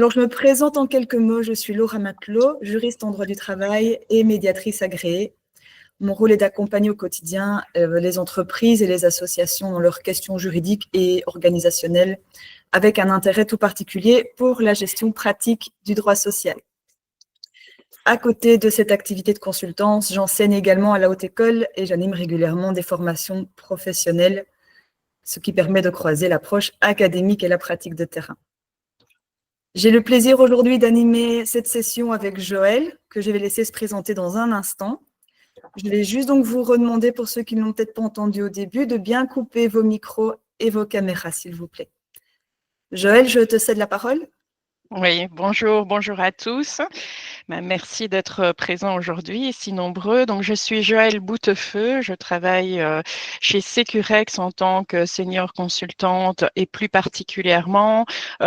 Alors, je me présente en quelques mots. Je suis Laura Matelot, juriste en droit du travail et médiatrice agréée. Mon rôle est d'accompagner au quotidien les entreprises et les associations dans leurs questions juridiques et organisationnelles, avec un intérêt tout particulier pour la gestion pratique du droit social. À côté de cette activité de consultance, j'enseigne également à la Haute École et j'anime régulièrement des formations professionnelles, ce qui permet de croiser l'approche académique et la pratique de terrain. J'ai le plaisir aujourd'hui d'animer cette session avec Joël, que je vais laisser se présenter dans un instant. Je vais juste donc vous redemander, pour ceux qui ne l'ont peut-être pas entendu au début, de bien couper vos micros et vos caméras, s'il vous plaît. Joël, je te cède la parole. Oui, bonjour à tous. Merci d'être présents aujourd'hui et si nombreux. Donc, je suis Joëlle Boutefeu. Je travaille chez Securex en tant que senior consultante et plus particulièrement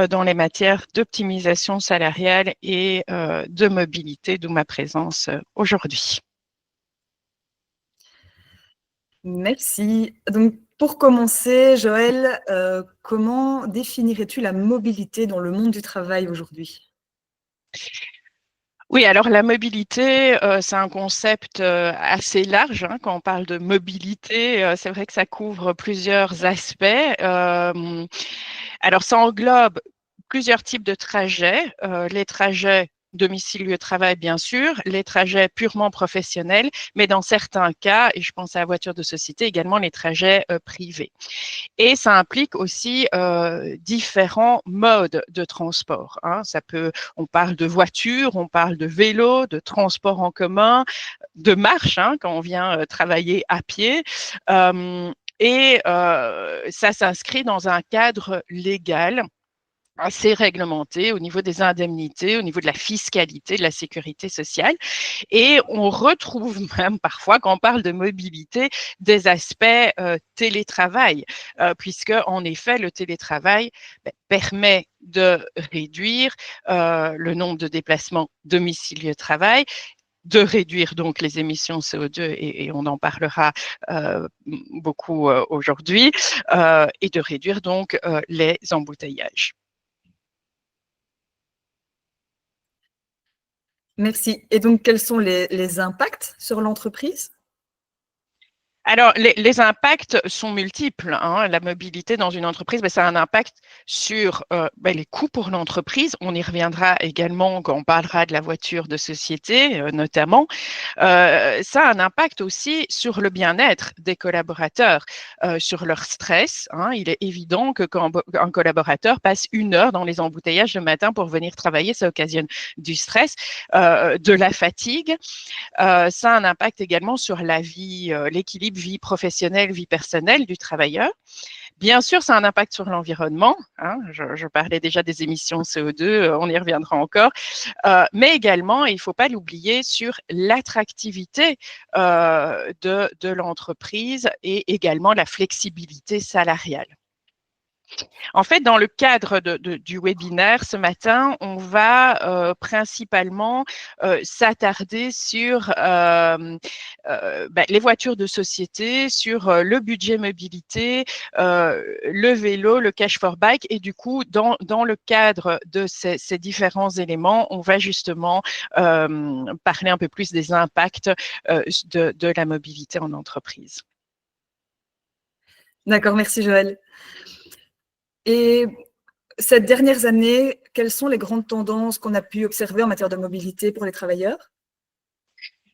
dans les matières d'optimisation salariale et de mobilité, d'où ma présence aujourd'hui. Merci. Donc, pour commencer, Joël, comment définirais-tu la mobilité dans le monde du travail aujourd'hui ? Oui, alors la mobilité, c'est un concept assez large. Quand on parle de mobilité, c'est vrai que ça couvre plusieurs aspects. Alors, ça englobe plusieurs types de trajets. Les trajets domicile-lieu-travail, bien sûr, les trajets purement professionnels, mais dans certains cas, et je pense à la voiture de société, également les trajets privés. Et ça implique aussi différents modes de transport. On parle de voiture, on parle de vélo, de transport en commun, de marche, quand on vient travailler à pied. Et ça s'inscrit dans un cadre légal assez réglementé au niveau des indemnités, au niveau de la fiscalité, de la sécurité sociale. Et on retrouve même parfois, quand on parle de mobilité, des aspects télétravail, puisque en effet, le télétravail permet de réduire le nombre de déplacements domicile-lieu-travail, de réduire donc les émissions CO2 et on en parlera beaucoup aujourd'hui, et de réduire donc les embouteillages. Merci. Et donc, quels sont les impacts sur l'entreprise ? Alors, les impacts sont multiples. La mobilité dans une entreprise, ça a un impact sur les coûts pour l'entreprise. On y reviendra également quand on parlera de la voiture de société, notamment. Ça a un impact aussi sur le bien-être des collaborateurs, sur leur stress. Il est évident que quand un collaborateur passe 1 heure dans les embouteillages le matin pour venir travailler, ça occasionne du stress, de la fatigue. Ça a un impact également sur la vie, l'équilibre vie professionnelle, vie personnelle du travailleur. Bien sûr, ça a un impact sur l'environnement. Je parlais déjà des émissions CO2, on y reviendra encore. Mais également, il ne faut pas l'oublier, sur l'attractivité de l'entreprise et également la flexibilité salariale. En fait, dans le cadre du webinaire ce matin, on va principalement s'attarder sur les voitures de société, sur le budget mobilité, le vélo, le cash for bike. Et du coup, dans le cadre de ces différents éléments, on va justement parler un peu plus des impacts de la mobilité en entreprise. D'accord, merci Joël. Et ces dernières années, quelles sont les grandes tendances qu'on a pu observer en matière de mobilité pour les travailleurs ?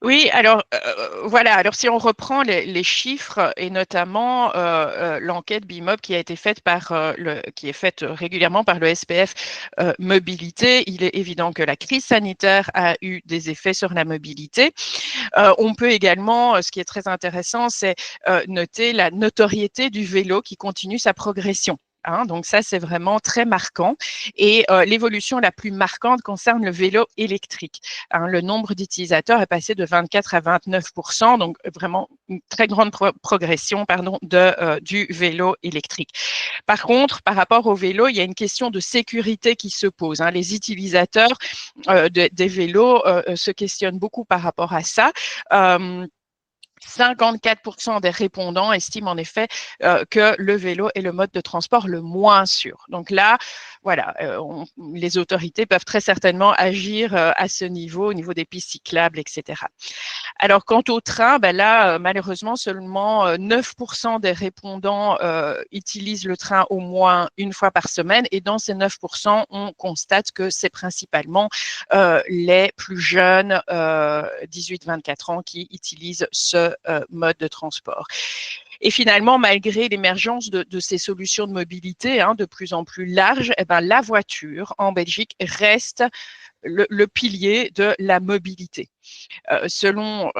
Oui, alors voilà. Alors si on reprend les chiffres et notamment l'enquête BIMOB qui a été faite qui est faite régulièrement par le SPF Mobilité, il est évident que la crise sanitaire a eu des effets sur la mobilité. On peut également, ce qui est très intéressant, c'est noter la notoriété du vélo qui continue sa progression. Donc ça, c'est vraiment très marquant. Et l'évolution la plus marquante concerne le vélo électrique. Le nombre d'utilisateurs est passé de 24 à 29%, donc vraiment une très grande progression du vélo électrique. Par contre, par rapport au vélo, il y a une question de sécurité qui se pose. Les utilisateurs des vélos se questionnent beaucoup par rapport à ça. 54% des répondants estiment en effet que le vélo est le mode de transport le moins sûr. Donc là, voilà, les autorités peuvent très certainement agir à ce niveau, au niveau des pistes cyclables, etc. Alors, quant au train, ben là, malheureusement, seulement 9% des répondants utilisent le train au moins une fois par semaine. Et dans ces 9%, on constate que c'est principalement les plus jeunes, 18-24 ans, qui utilisent ce mode de transport. Et finalement, malgré l'émergence de ces solutions de mobilité de plus en plus larges, eh ben, la voiture en Belgique reste le pilier de la mobilité. Selon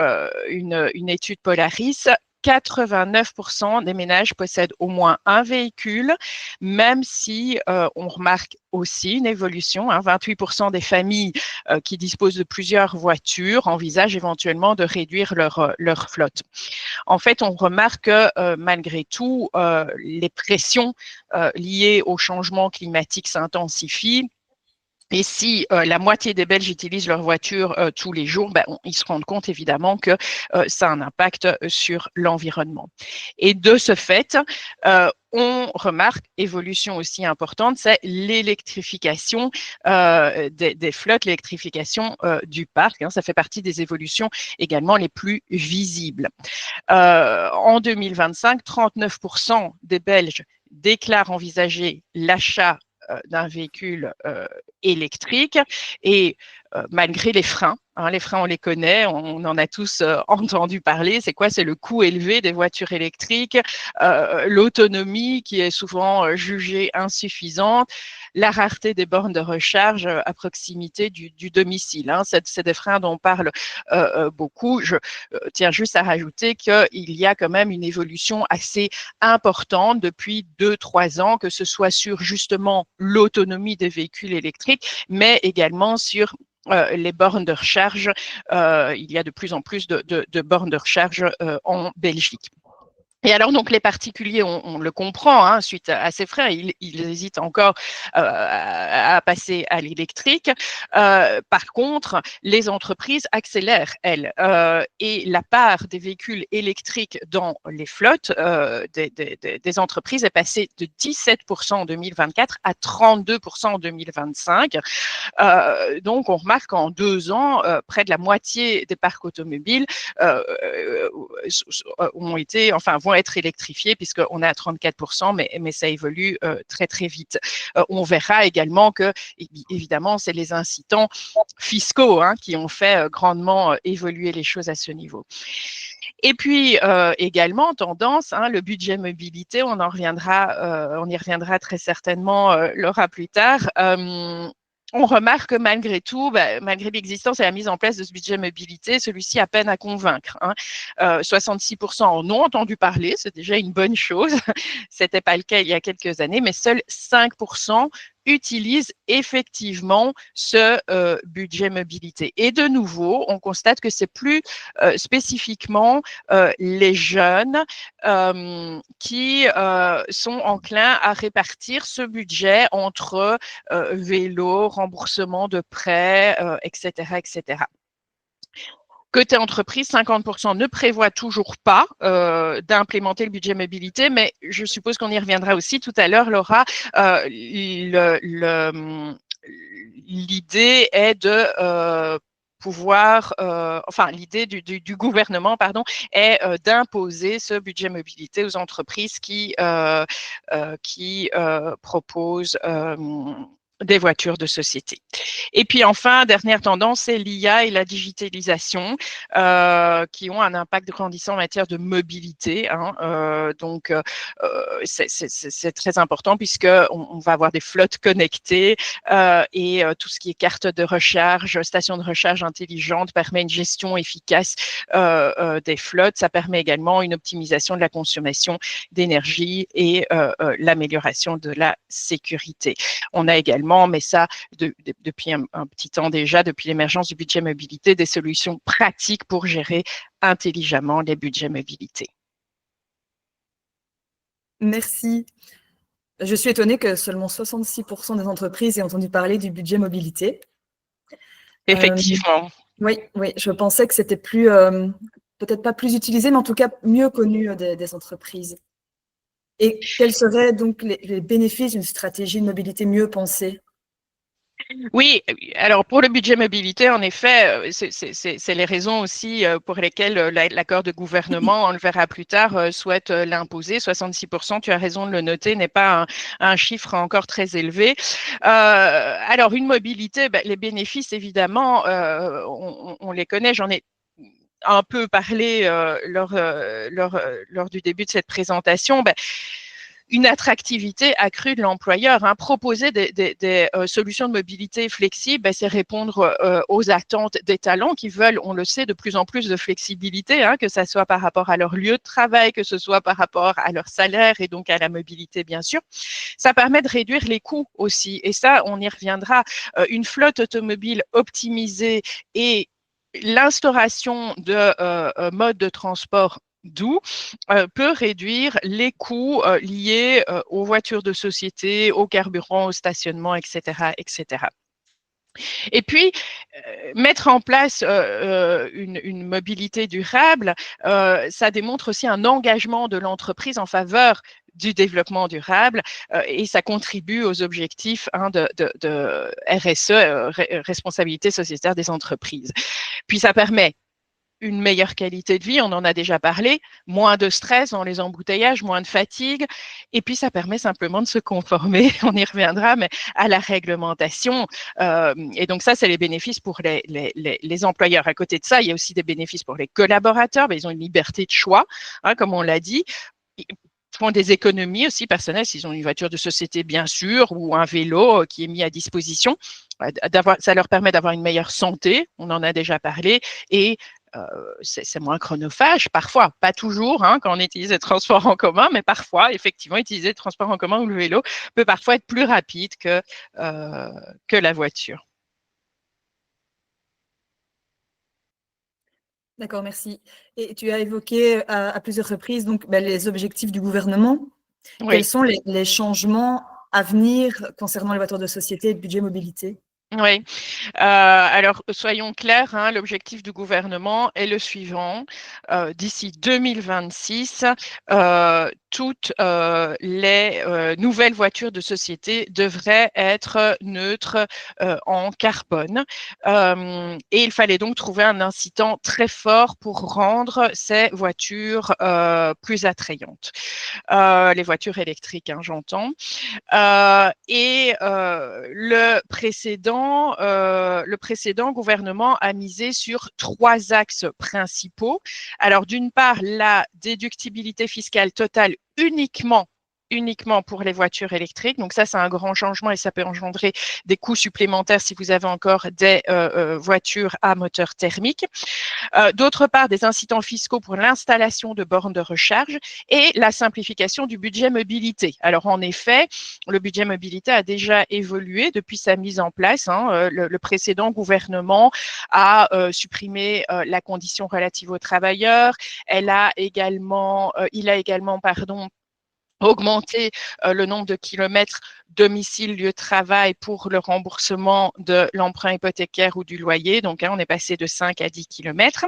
une étude Polaris, 89% des ménages possèdent au moins un véhicule, même si on remarque aussi une évolution. 28% des familles qui disposent de plusieurs voitures envisagent éventuellement de réduire leur flotte. En fait, on remarque que malgré tout, les pressions liées au changement climatique s'intensifient. Et si la moitié des Belges utilisent leur voiture tous les jours, ils se rendent compte évidemment que ça a un impact sur l'environnement. Et de ce fait, on remarque, évolution aussi importante, c'est l'électrification des flottes, l'électrification du parc. Ça fait partie des évolutions également les plus visibles. En 2025, 39% des Belges déclarent envisager l'achat d'un véhicule électrique et malgré les freins, on les connaît, on en a tous entendu parler. C'est quoi? C'est le coût élevé des voitures électriques, l'autonomie qui est souvent jugée insuffisante, la rareté des bornes de recharge à proximité du domicile. C'est des freins dont on parle beaucoup. Je tiens juste à rajouter qu'il y a quand même une évolution assez importante depuis 2-3 ans, que ce soit sur justement l'autonomie des véhicules électriques, mais également sur les bornes de recharge. Il y a de plus en plus de bornes de recharge en Belgique. Et alors, donc, les particuliers, on le comprend, suite à ces freins, ils hésitent encore à passer à l'électrique. Par contre, les entreprises accélèrent, elles, et la part des véhicules électriques dans les flottes des entreprises est passée de 17% en 2024 à 32% en 2025. Donc, on remarque qu'en 2 ans, près de la moitié des parcs automobiles vont être électrifiés, puisqu'on est à 34%, mais ça évolue très, très vite. On verra également que, évidemment, c'est les incitants fiscaux qui ont fait grandement évoluer les choses à ce niveau. Et puis également, tendance, le budget mobilité, on y reviendra très certainement Laura plus tard. On remarque que malgré tout, malgré l'existence et la mise en place de ce budget mobilité, celui-ci a peine à convaincre. 66% en ont entendu parler, c'est déjà une bonne chose. C'était pas le cas il y a quelques années, mais seuls 5% utilisent effectivement ce budget mobilité. Et de nouveau, on constate que c'est plus spécifiquement les jeunes qui sont enclins à répartir ce budget entre vélo, remboursement de prêts, etc., etc. Côté entreprise, 50% ne prévoient toujours pas d'implémenter le budget mobilité, mais je suppose qu'on y reviendra aussi tout à l'heure, Laura. L'idée est de l'idée du gouvernement, est d'imposer ce budget mobilité aux entreprises qui proposent des voitures de société. Et puis enfin, dernière tendance, c'est l'IA et la digitalisation qui ont un impact grandissant en matière de mobilité. Donc, c'est très important puisqu'on va avoir des flottes connectées et tout ce qui est carte de recharge, station de recharge intelligente permet une gestion efficace des flottes. Ça permet également une optimisation de la consommation d'énergie et l'amélioration de la sécurité. On a également, mais ça depuis un petit temps déjà, depuis l'émergence du budget mobilité, des solutions pratiques pour gérer intelligemment les budgets mobilité. Merci. Je suis étonnée que seulement 66% des entreprises aient entendu parler du budget mobilité. Effectivement. Oui, je pensais que c'était plus peut-être pas plus utilisé, mais en tout cas mieux connu des entreprises. Et quels seraient donc les bénéfices d'une stratégie de mobilité mieux pensée? Oui, alors pour le budget mobilité, en effet, c'est les raisons aussi pour lesquelles l'accord de gouvernement, on le verra plus tard, souhaite l'imposer. 66%, tu as raison de le noter, n'est pas un chiffre encore très élevé. Alors une mobilité, les bénéfices, évidemment, on les connaît, j'en ai un peu parlé lors du début de cette présentation. Une attractivité accrue de l'employeur. Proposer des solutions de mobilité flexibles, c'est répondre aux attentes des talents qui veulent, on le sait, de plus en plus de flexibilité, que ce soit par rapport à leur lieu de travail, que ce soit par rapport à leur salaire et donc à la mobilité, bien sûr. Ça permet de réduire les coûts aussi. Et ça, on y reviendra. Une flotte automobile optimisée et l'instauration de modes de transport doux peut réduire les coûts liés aux voitures de société, au carburant, au stationnement, etc., etc. Et puis, mettre en place une mobilité durable, ça démontre aussi un engagement de l'entreprise en faveur du développement durable et ça contribue aux objectifs de RSE, responsabilité sociétaire des entreprises. Puis, ça permet une meilleure qualité de vie, on en a déjà parlé, moins de stress dans les embouteillages, moins de fatigue, et puis ça permet simplement de se conformer, on y reviendra, mais à la réglementation. Et donc ça, c'est les bénéfices pour les employeurs. À côté de ça, il y a aussi des bénéfices pour les collaborateurs, ils ont une liberté de choix, comme on l'a dit. Ils font des économies aussi personnelles s'ils ont une voiture de société, bien sûr, ou un vélo qui est mis à disposition. Ça leur permet d'avoir une meilleure santé, on en a déjà parlé, et c'est moins chronophage, parfois, pas toujours, quand on utilise les transports en commun, mais parfois, effectivement, utiliser le transport en commun ou le vélo peut parfois être plus rapide que la voiture. D'accord, merci. Et tu as évoqué à plusieurs reprises donc, les objectifs du gouvernement. Oui. Quels sont les changements à venir concernant les voitures de société et le budget mobilité? Oui, alors soyons clairs, l'objectif du gouvernement est le suivant. D'ici 2026, toutes les nouvelles voitures de société devraient être neutres en carbone. Et il fallait donc trouver un incitant très fort pour rendre ces voitures plus attrayantes. Les voitures électriques, j'entends. Et le précédent gouvernement a misé sur 3 axes principaux. Alors, d'une part, la déductibilité fiscale totale uniquement pour les voitures électriques. Donc ça, c'est un grand changement et ça peut engendrer des coûts supplémentaires si vous avez encore des voitures à moteur thermique. D'autre part, des incitants fiscaux pour l'installation de bornes de recharge et la simplification du budget mobilité. Alors en effet, le budget mobilité a déjà évolué depuis sa mise en place. Le précédent gouvernement a supprimé la condition relative aux travailleurs. Il a également, augmenter le nombre de kilomètres domicile, lieu de travail pour le remboursement de l'emprunt hypothécaire ou du loyer. Donc, on est passé de 5 à 10 kilomètres.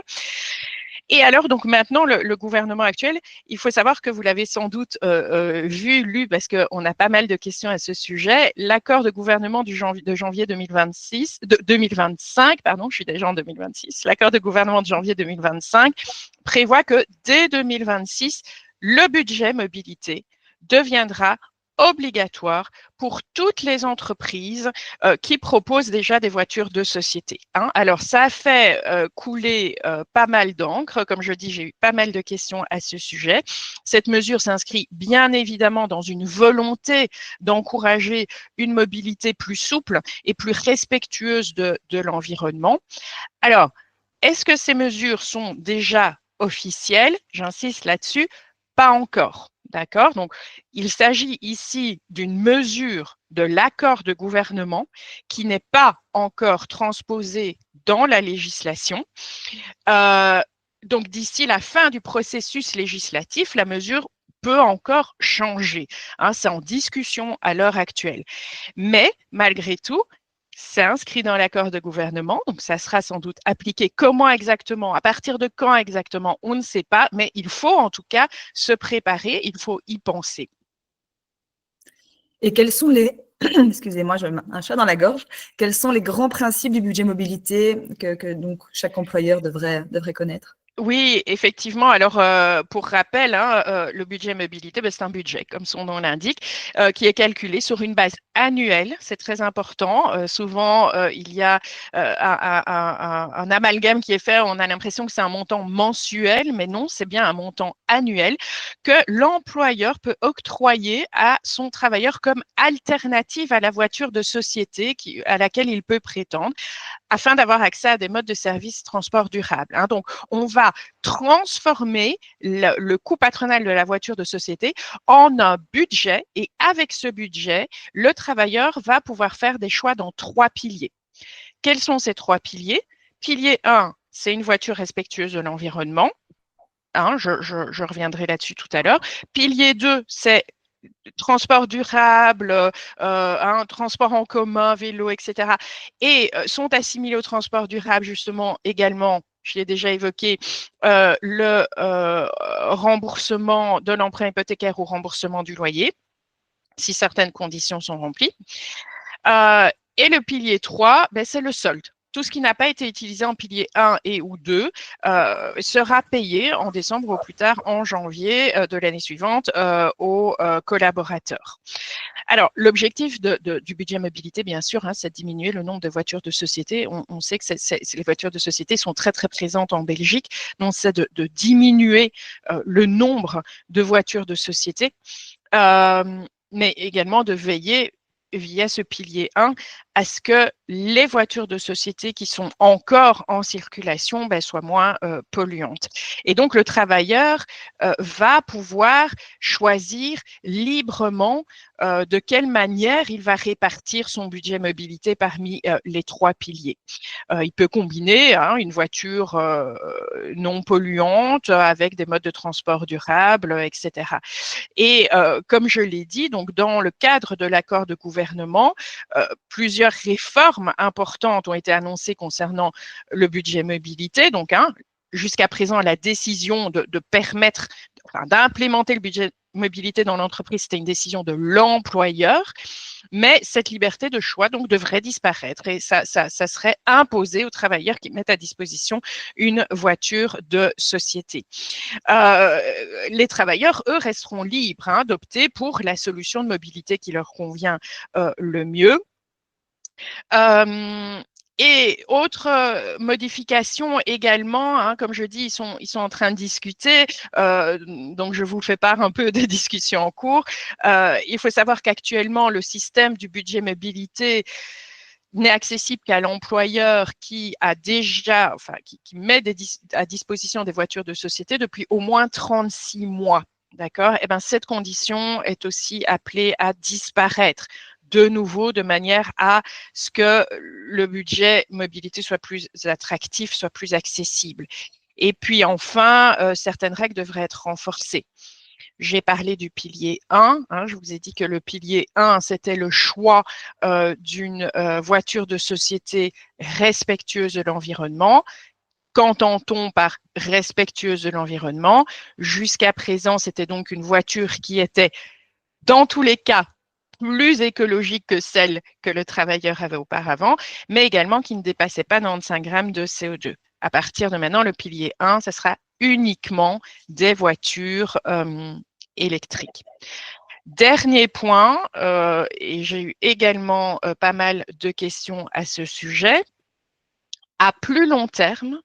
Et alors, donc maintenant, le gouvernement actuel, il faut savoir que vous l'avez sans doute lu, parce qu'on a pas mal de questions à ce sujet. L'accord de gouvernement de janvier 2025, pardon, je suis déjà en 2026. L'accord de gouvernement de janvier 2025 prévoit que dès 2026, le budget mobilité deviendra obligatoire pour toutes les entreprises qui proposent déjà des voitures de société. Alors, ça a fait couler pas mal d'encre. Comme je dis, j'ai eu pas mal de questions à ce sujet. Cette mesure s'inscrit bien évidemment dans une volonté d'encourager une mobilité plus souple et plus respectueuse de l'environnement. Alors, est-ce que ces mesures sont déjà officielles? J'insiste là-dessus. Pas encore. D'accord? Donc, il s'agit ici d'une mesure de l'accord de gouvernement qui n'est pas encore transposée dans la législation. Donc, d'ici la fin du processus législatif, la mesure peut encore changer. C'est en discussion à l'heure actuelle. Mais, malgré tout, c'est inscrit dans l'accord de gouvernement, donc ça sera sans doute appliqué. Comment exactement, à partir de quand exactement, on ne sait pas, mais il faut en tout cas se préparer, il faut y penser. Et quels sont les, excusez-moi, j'ai un chat dans la gorge, quels sont les grands principes du budget mobilité que donc chaque employeur devrait connaître? Oui, effectivement. Alors, pour rappel, le budget mobilité, c'est un budget, comme son nom l'indique, qui est calculé sur une base annuelle. C'est très important. Souvent, il y a un amalgame qui est fait. On a l'impression que c'est un montant mensuel, mais non, c'est bien un montant annuel que l'employeur peut octroyer à son travailleur comme alternative à la voiture de société à laquelle il peut prétendre, afin d'avoir accès à des modes de service transport durables. Donc, on va transformer le coût patronal de la voiture de société en un budget, et avec ce budget, le travailleur va pouvoir faire des choix dans 3 piliers. Quels sont ces 3 piliers? Pilier 1, c'est une voiture respectueuse de l'environnement. Je reviendrai là-dessus tout à l'heure. Pilier 2, c'est transport durable, transport en commun, vélo, etc. Et sont assimilés au transport durable justement également, je l'ai déjà évoqué, le remboursement de l'emprunt hypothécaire ou remboursement du loyer, si certaines conditions sont remplies. Et le pilier 3, c'est le solde. Tout ce qui n'a pas été utilisé en pilier 1 et ou 2 sera payé en décembre ou plus tard en janvier de l'année suivante aux collaborateurs. Alors, l'objectif du budget mobilité, bien sûr, c'est de diminuer le nombre de voitures de société. On sait que les voitures de société sont très, très présentes en Belgique. Donc, c'est de diminuer le nombre de voitures de société, mais également de veiller via ce pilier 1 à ce que les voitures de société qui sont encore en circulation soient moins polluantes. Et donc, le travailleur va pouvoir choisir librement de quelle manière il va répartir son budget mobilité parmi les 3 piliers. Il peut combiner une voiture non polluante avec des modes de transport durables, etc. Et comme je l'ai dit, donc dans le cadre de l'accord de gouvernement, plusieurs réformes importantes ont été annoncées concernant le budget mobilité. Donc, jusqu'à présent, la décision de permettre, d'implémenter le budget mobilité dans l'entreprise, c'était une décision de l'employeur, mais cette liberté de choix donc devrait disparaître et ça serait imposé aux travailleurs qui mettent à disposition une voiture de société. Les travailleurs, eux, resteront libres d'opter pour la solution de mobilité qui leur convient le mieux. Et autre modification également, comme je dis, ils sont en train de discuter, donc je vous fais part un peu des discussions en cours. Il faut savoir qu'actuellement, le système du budget mobilité n'est accessible qu'à l'employeur qui a déjà, qui met à disposition des voitures de société depuis au moins 36 mois. D'accord? Et cette condition est aussi appelée à disparaître de nouveau, de manière à ce que le budget mobilité soit plus attractif, soit plus accessible. Et puis enfin, certaines règles devraient être renforcées. J'ai parlé du pilier 1. Je vous ai dit que le pilier 1, c'était le choix d'une voiture de société respectueuse de l'environnement. Qu'entend-on par respectueuse de l'environnement? Jusqu'à présent, c'était donc une voiture qui était, dans tous les cas, plus écologique que celle que le travailleur avait auparavant, mais également qui ne dépassait pas 95 grammes de CO2. À partir de maintenant, le pilier 1, ce sera uniquement des voitures électriques. Dernier point, et j'ai eu également pas mal de questions à ce sujet, à plus long terme,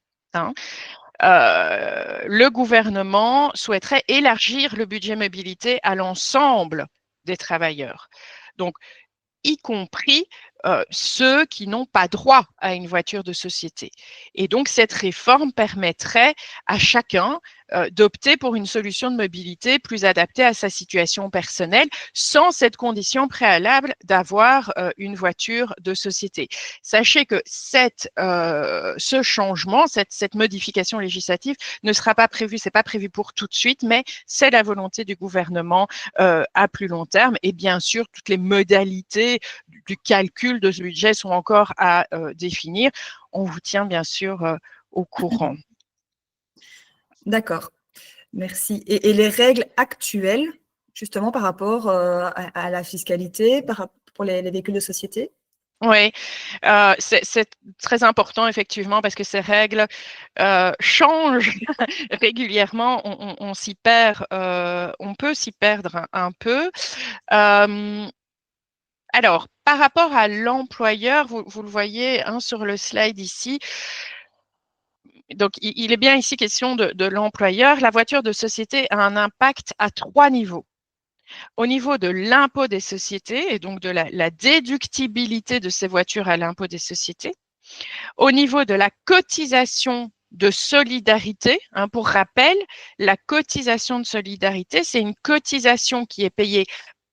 le gouvernement souhaiterait élargir le budget mobilité à l'ensemble des travailleurs. Donc, y compris ceux qui n'ont pas droit à une voiture de société. Et donc, cette réforme permettrait à chacun d'opter pour une solution de mobilité plus adaptée à sa situation personnelle, sans cette condition préalable d'avoir une voiture de société. Sachez que ce changement, cette modification législative ne sera pas prévue, c'est pas prévu pour tout de suite, mais c'est la volonté du gouvernement à plus long terme. Et bien sûr, toutes les modalités du calcul calculs de ce budget sont encore à définir. On vous tient bien sûr au courant. D'accord, merci. Et les règles actuelles, justement par rapport à la fiscalité, pour les véhicules de société? Oui, c'est très important effectivement parce que ces règles changent régulièrement. On s'y perd, on peut s'y perdre un peu. Alors, par rapport à l'employeur, vous le voyez sur le slide ici. Donc, il est bien ici question de l'employeur. La voiture de société a un impact à 3 niveaux. Au niveau de l'impôt des sociétés et donc de la déductibilité de ces voitures à l'impôt des sociétés. Au niveau de la cotisation de solidarité, pour rappel, la cotisation de solidarité, c'est une cotisation qui est payée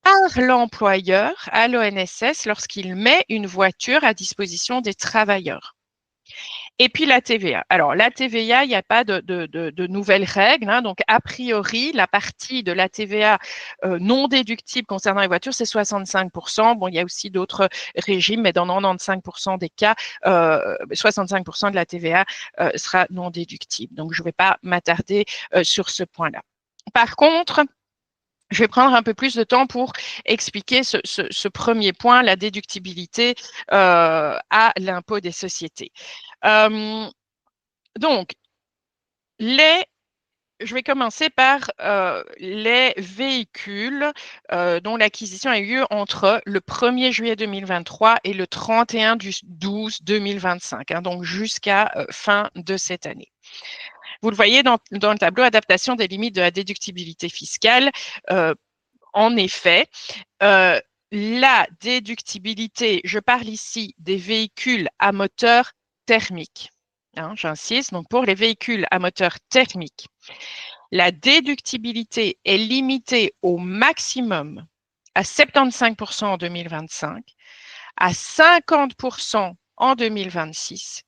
par l'employeur à l'ONSS lorsqu'il met une voiture à disposition des travailleurs. Et puis la TVA. Alors, la TVA, il n'y a pas de nouvelles règles. Donc, a priori, la partie de la TVA non déductible concernant les voitures, c'est 65%. Bon, il y a aussi d'autres régimes, mais dans 95% des cas, 65% de la TVA sera non déductible. Donc, je ne vais pas m'attarder sur ce point-là. Par contre, je vais prendre un peu plus de temps pour expliquer ce premier point, la déductibilité à l'impôt des sociétés. Donc, je vais commencer par les véhicules dont l'acquisition a eu lieu entre le 1er juillet 2023 et le 31 du 12 2025, donc jusqu'à fin de cette année. Vous le voyez dans le tableau adaptation des limites de la déductibilité fiscale. En effet, la déductibilité, je parle ici des véhicules à moteur thermique. J'insiste, donc pour les véhicules à moteur thermique, la déductibilité est limitée au maximum à 75% en 2025, à 50% en 2026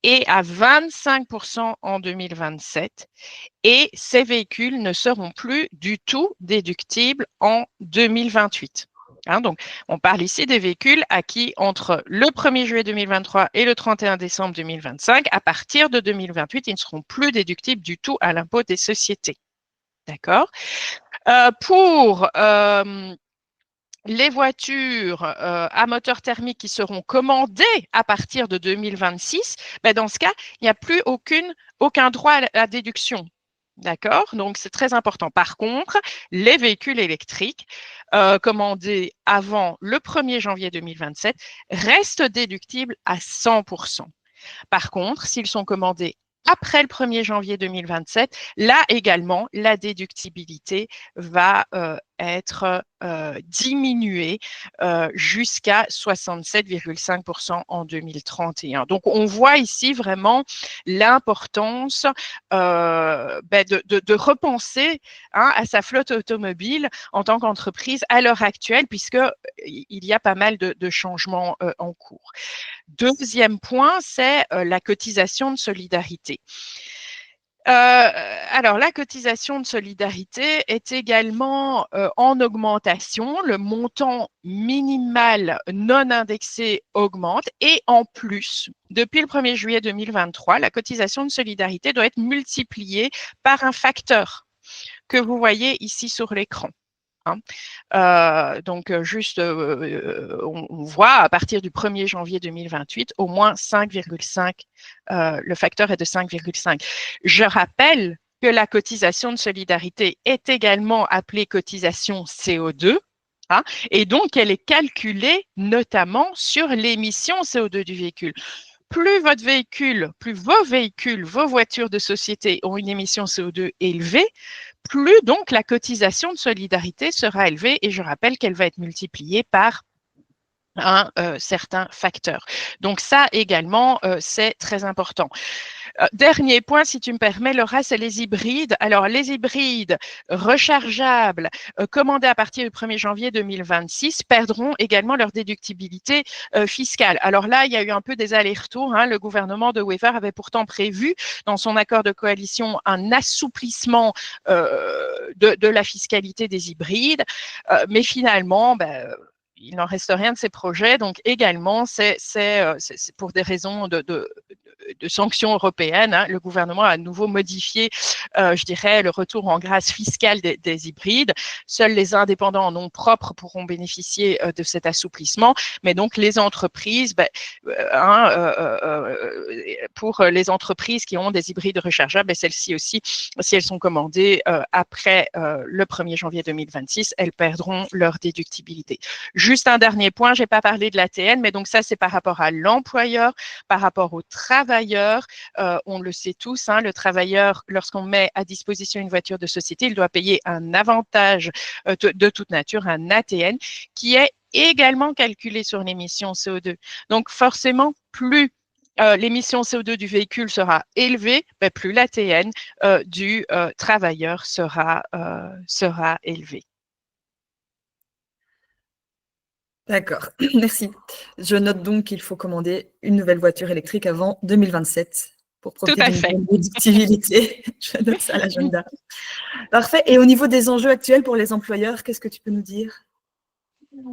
et à 25% en 2027. Et ces véhicules ne seront plus du tout déductibles en 2028. Donc, on parle ici des véhicules acquis entre le 1er juillet 2023 et le 31 décembre 2025. À partir de 2028, ils ne seront plus déductibles du tout à l'impôt des sociétés. D'accord ? Pour les voitures à moteur thermique qui seront commandées à partir de 2026, dans ce cas, il n'y a plus aucun droit à la déduction. D'accord? Donc, c'est très important. Par contre, les véhicules électriques commandés avant le 1er janvier 2027 restent déductibles à 100%. Par contre, s'ils sont commandés après le 1er janvier 2027, là également, la déductibilité va être diminuée jusqu'à 67,5% en 2031. Donc, on voit ici vraiment l'importance de repenser à sa flotte automobile en tant qu'entreprise à l'heure actuelle, puisqu'il y a pas mal de changements en cours. Deuxième point, c'est la cotisation de solidarité. Alors, la cotisation de solidarité est également en augmentation. Le montant minimal non indexé augmente et en plus, depuis le 1er juillet 2023, la cotisation de solidarité doit être multipliée par un facteur que vous voyez ici sur l'écran. Donc, on voit à partir du 1er janvier 2028, au moins 5,5, le facteur est de 5,5. Je rappelle que la cotisation de solidarité est également appelée cotisation CO2, et donc elle est calculée notamment sur l'émission CO2 du véhicule. Plus vos véhicules, vos voitures de société ont une émission CO2 élevée, plus donc la cotisation de solidarité sera élevée et je rappelle qu'elle va être multipliée par un certain facteur. Donc ça également, c'est très important. Dernier point, si tu me permets, Laura, c'est les hybrides. Alors, les hybrides rechargeables commandés à partir du 1er janvier 2026 perdront également leur déductibilité fiscale. Alors là, il y a eu un peu des allers-retours. Le gouvernement de Wever avait pourtant prévu dans son accord de coalition un assouplissement de la fiscalité des hybrides. Mais finalement, il n'en reste rien de ces projets. Donc également, c'est pour des raisons de sanctions européennes, hein, le gouvernement a à nouveau modifié, je dirais, le retour en grâce fiscale des hybrides. Seuls les indépendants en nom propre pourront bénéficier de cet assouplissement, mais donc les entreprises, pour les entreprises qui ont des hybrides rechargeables, celles-ci aussi, si elles sont commandées après le 1er janvier 2026, elles perdront leur déductibilité. Juste un dernier point, je n'ai pas parlé de l'ATN, mais donc ça, c'est par rapport à l'employeur, par rapport au travailleur. On le sait tous, hein, le travailleur, lorsqu'on met à disposition une voiture de société, il doit payer un avantage de toute nature, un ATN, qui est également calculé sur l'émission CO2. Donc forcément, plus l'émission CO2 du véhicule sera élevée, plus l'ATN du travailleur sera élevée. D'accord, merci. Je note donc qu'il faut commander une nouvelle voiture électrique avant 2027 pour profiter d'une bonne déductibilité. Je note ça à l'agenda. Parfait. Et au niveau des enjeux actuels pour les employeurs, qu'est-ce que tu peux nous dire?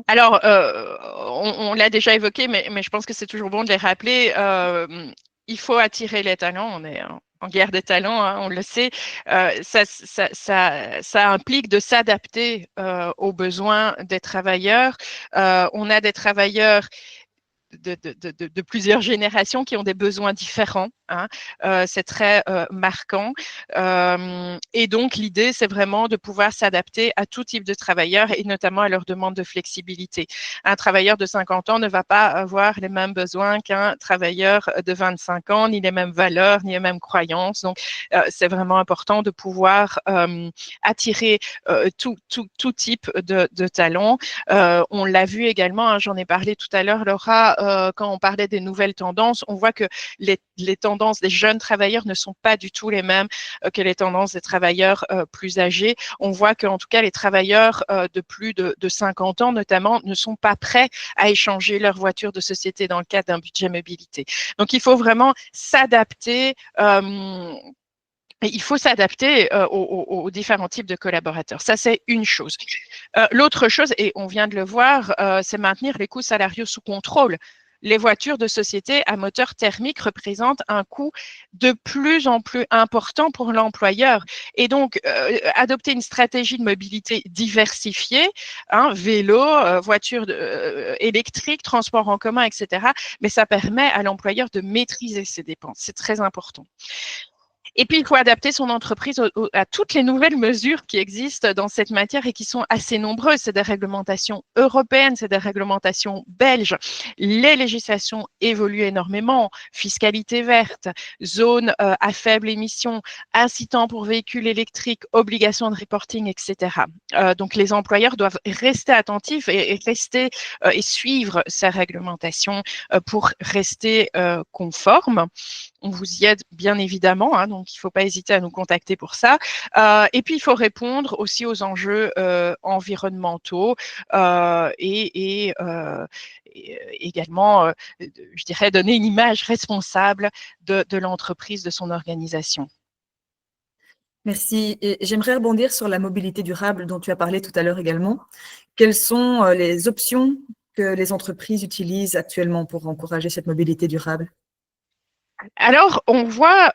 Alors, on l'a déjà évoqué, mais je pense que c'est toujours bon de les rappeler. Il faut attirer les talents. On est en guerre des talents, hein, on le sait. Ça implique de s'adapter aux besoins des travailleurs. On a des travailleurs de plusieurs générations qui ont des besoins différents. Hein. C'est très marquant. Et donc, l'idée, c'est vraiment de pouvoir s'adapter à tout type de travailleurs et notamment à leur demande de flexibilité. Un travailleur de 50 ans ne va pas avoir les mêmes besoins qu'un travailleur de 25 ans, ni les mêmes valeurs, ni les mêmes croyances. Donc, c'est vraiment important de pouvoir attirer tout type de talents. On l'a vu également, hein, j'en ai parlé tout à l'heure, Laura, quand on parlait des nouvelles tendances, on voit que les tendances des jeunes travailleurs ne sont pas du tout les mêmes que les tendances des travailleurs plus âgés. On voit qu'en tout cas, les travailleurs de plus de 50 ans, notamment, ne sont pas prêts à échanger leur voiture de société dans le cadre d'un budget mobilité. Donc, il faut vraiment s'adapter il faut s'adapter aux différents types de collaborateurs. Ça, c'est une chose. L'autre chose, et on vient de le voir, c'est maintenir les coûts salariaux sous contrôle. Les voitures de société à moteur thermique représentent un coût de plus en plus important pour l'employeur. Et donc, adopter une stratégie de mobilité diversifiée, hein, vélo, voiture électrique, transport en commun, etc., mais ça permet à l'employeur de maîtriser ses dépenses. C'est très important. Et puis, il faut adapter son entreprise à toutes les nouvelles mesures qui existent dans cette matière et qui sont assez nombreuses. C'est des réglementations européennes, c'est des réglementations belges. Les législations évoluent énormément. Fiscalité verte, zone à faible émission, incitant pour véhicules électriques, obligation de reporting, etc. Donc, les employeurs doivent rester attentifs et rester et suivre ces réglementations pour rester conformes. On vous y aide bien évidemment, hein, donc il ne faut pas hésiter à nous contacter pour ça. Et puis, il faut répondre aussi aux enjeux environnementaux et également, je dirais, donner une image responsable de l'entreprise, de son organisation. Merci. Et j'aimerais rebondir sur la mobilité durable dont tu as parlé tout à l'heure également. Quelles sont les options que les entreprises utilisent actuellement pour encourager cette mobilité durable? Alors, on voit,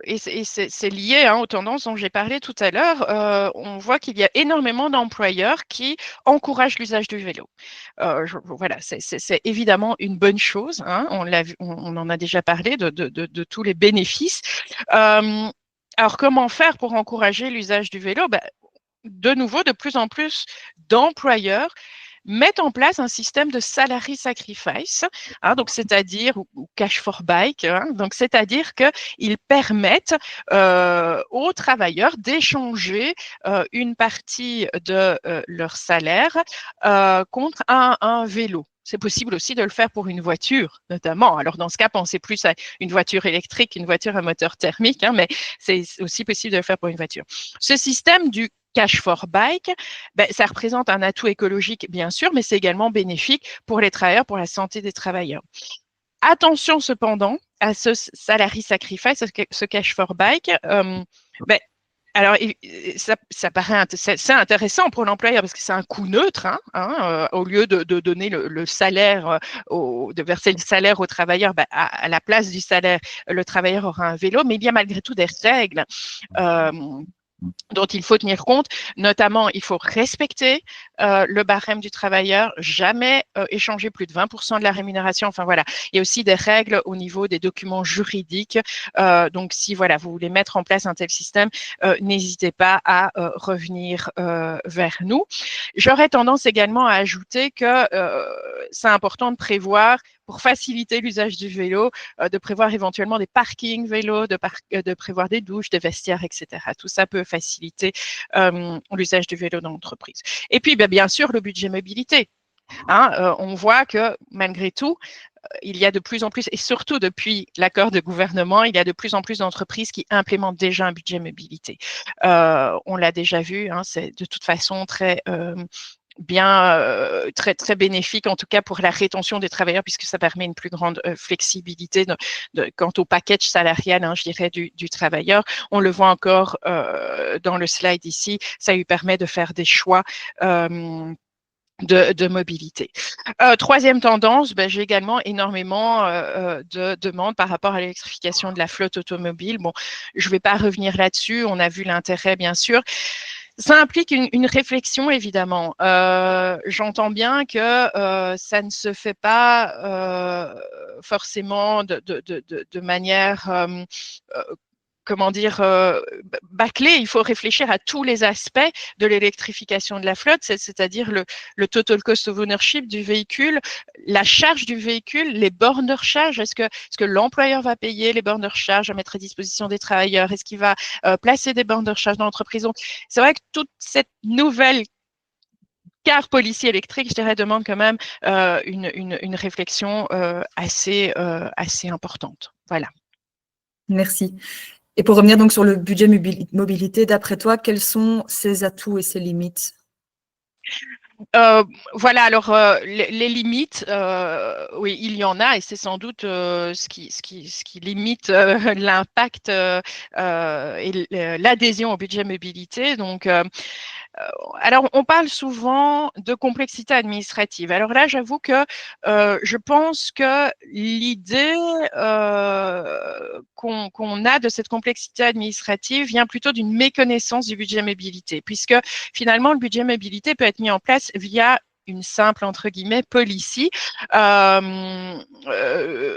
et c'est lié hein, aux tendances dont j'ai parlé tout à l'heure, on voit qu'il y a énormément d'employeurs qui encouragent l'usage du vélo. Voilà, c'est évidemment une bonne chose. Hein, on en a déjà parlé de tous les bénéfices. Alors, comment faire pour encourager l'usage du vélo? De nouveau, de plus en plus d'employeurs mettent en place un système de salary sacrifice, hein, donc c'est-à-dire ou cash for bike, hein, donc c'est-à-dire qu'ils permettent aux travailleurs d'échanger une partie de leur salaire contre un vélo. C'est possible aussi de le faire pour une voiture, notamment. Alors, dans ce cas, pensez plus à une voiture électrique qu'une voiture à moteur thermique, hein, mais c'est aussi possible de le faire pour une voiture. Ce système du cash for bike, ça représente un atout écologique, bien sûr, mais c'est également bénéfique pour les travailleurs, pour la santé des travailleurs. Attention cependant à ce salary sacrifice, ce cash for bike. Alors, ça paraît c'est intéressant pour l'employeur parce que c'est un coût neutre, au lieu de donner le salaire, de verser le salaire au travailleur, à la place du salaire, le travailleur aura un vélo, mais il y a malgré tout des règles dont il faut tenir compte. Notamment, il faut respecter le barème du travailleur, jamais échanger plus de 20% de la rémunération. Enfin voilà, il y a aussi des règles au niveau des documents juridiques. Donc si voilà, vous voulez mettre en place un tel système, n'hésitez pas à revenir vers nous. J'aurais tendance également à ajouter que c'est important de prévoir, pour faciliter l'usage du vélo, de prévoir éventuellement des parkings vélos, de prévoir des douches, des vestiaires, etc. Tout ça peut faciliter l'usage du vélo dans l'entreprise. Et puis, bien sûr, le budget mobilité. On voit que malgré tout, il y a de plus en plus, et surtout depuis l'accord de gouvernement, il y a de plus en plus d'entreprises qui implémentent déjà un budget mobilité. On l'a déjà vu, c'est de toute façon très très très bénéfique en tout cas pour la rétention des travailleurs puisque ça permet une plus grande flexibilité quant au package salarial, je dirais, du travailleur. On le voit encore dans le slide ici, ça lui permet de faire des choix de mobilité. Troisième tendance, j'ai également énormément de demandes par rapport à l'électrification de la flotte automobile. Bon, je ne vais pas revenir là-dessus, on a vu l'intérêt bien sûr. Ça implique une réflexion, évidemment. J'entends bien que ça ne se fait pas forcément de manière comment dire, bâclé. Il faut réfléchir à tous les aspects de l'électrification de la flotte, c'est-à-dire le total cost of ownership du véhicule, la charge du véhicule, les bornes de recharge. Est-ce que l'employeur va payer les bornes de recharge à mettre à disposition des travailleurs? Est-ce qu'il va placer des bornes de recharge dans l'entreprise? Donc, c'est vrai que toute cette nouvelle car policier électrique, je dirais, demande quand même une réflexion assez importante. Voilà. Merci. Et pour revenir donc sur le budget mobilité, d'après toi, quels sont ses atouts et ses limites? Voilà, alors les limites, oui, il y en a et c'est sans doute ce qui limite l'impact et l'adhésion au budget mobilité. Donc, alors, on parle souvent de complexité administrative. Alors là, j'avoue que je pense que l'idée qu'on a de cette complexité administrative vient plutôt d'une méconnaissance du budget mobilité, puisque finalement, le budget mobilité peut être mis en place via une simple, entre guillemets, policy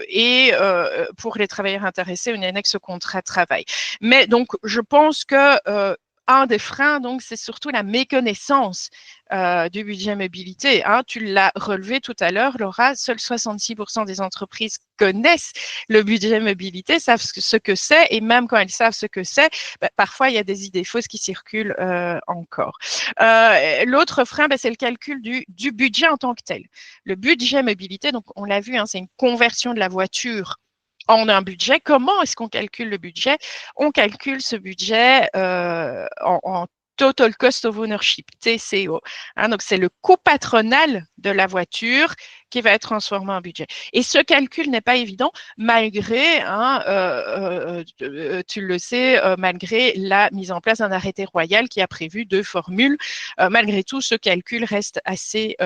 et pour les travailleurs intéressés, une annexe au contrat de travail. Mais donc, je pense que un des freins, donc, c'est surtout la méconnaissance du budget mobilité. Tu l'as relevé tout à l'heure, Laura, seuls 66% des entreprises connaissent le budget mobilité, savent ce que c'est, et même quand elles savent ce que c'est, parfois il y a des idées fausses qui circulent encore. L'autre frein, c'est le calcul du budget en tant que tel. Le budget mobilité, donc on l'a vu, c'est une conversion de la voiture en un budget. Comment est-ce qu'on calcule le budget? On calcule ce budget en Total Cost of Ownership, TCO. Donc, c'est le coût patronal de la voiture qui va être transformé en budget. Et ce calcul n'est pas évident malgré, tu le sais, malgré la mise en place d'un arrêté royal qui a prévu 2 formules. Malgré tout, ce calcul reste assez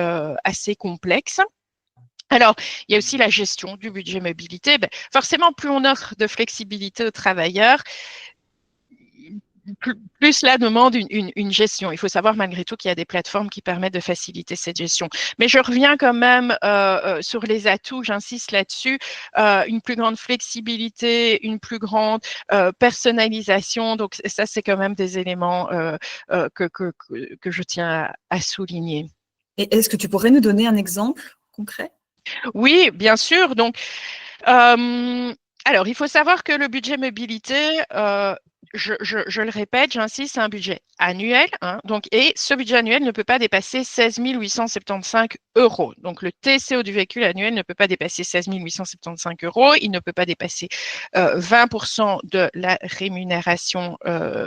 complexe. Alors, il y a aussi la gestion du budget mobilité. Forcément, plus on offre de flexibilité aux travailleurs, plus cela demande une gestion. Il faut savoir malgré tout qu'il y a des plateformes qui permettent de faciliter cette gestion. Mais je reviens quand même sur les atouts, j'insiste là-dessus, une plus grande flexibilité, une plus grande personnalisation. Donc ça, c'est quand même des éléments que je tiens à souligner. Et est-ce que tu pourrais nous donner un exemple concret? Oui, bien sûr. Donc, alors, il faut savoir que le budget mobilité, je le répète, j'insiste, c'est un budget annuel. Donc, et ce budget annuel ne peut pas dépasser 16 875 €. Donc, le TCO du véhicule annuel ne peut pas dépasser 16 875 €. Il ne peut pas dépasser 20% de la rémunération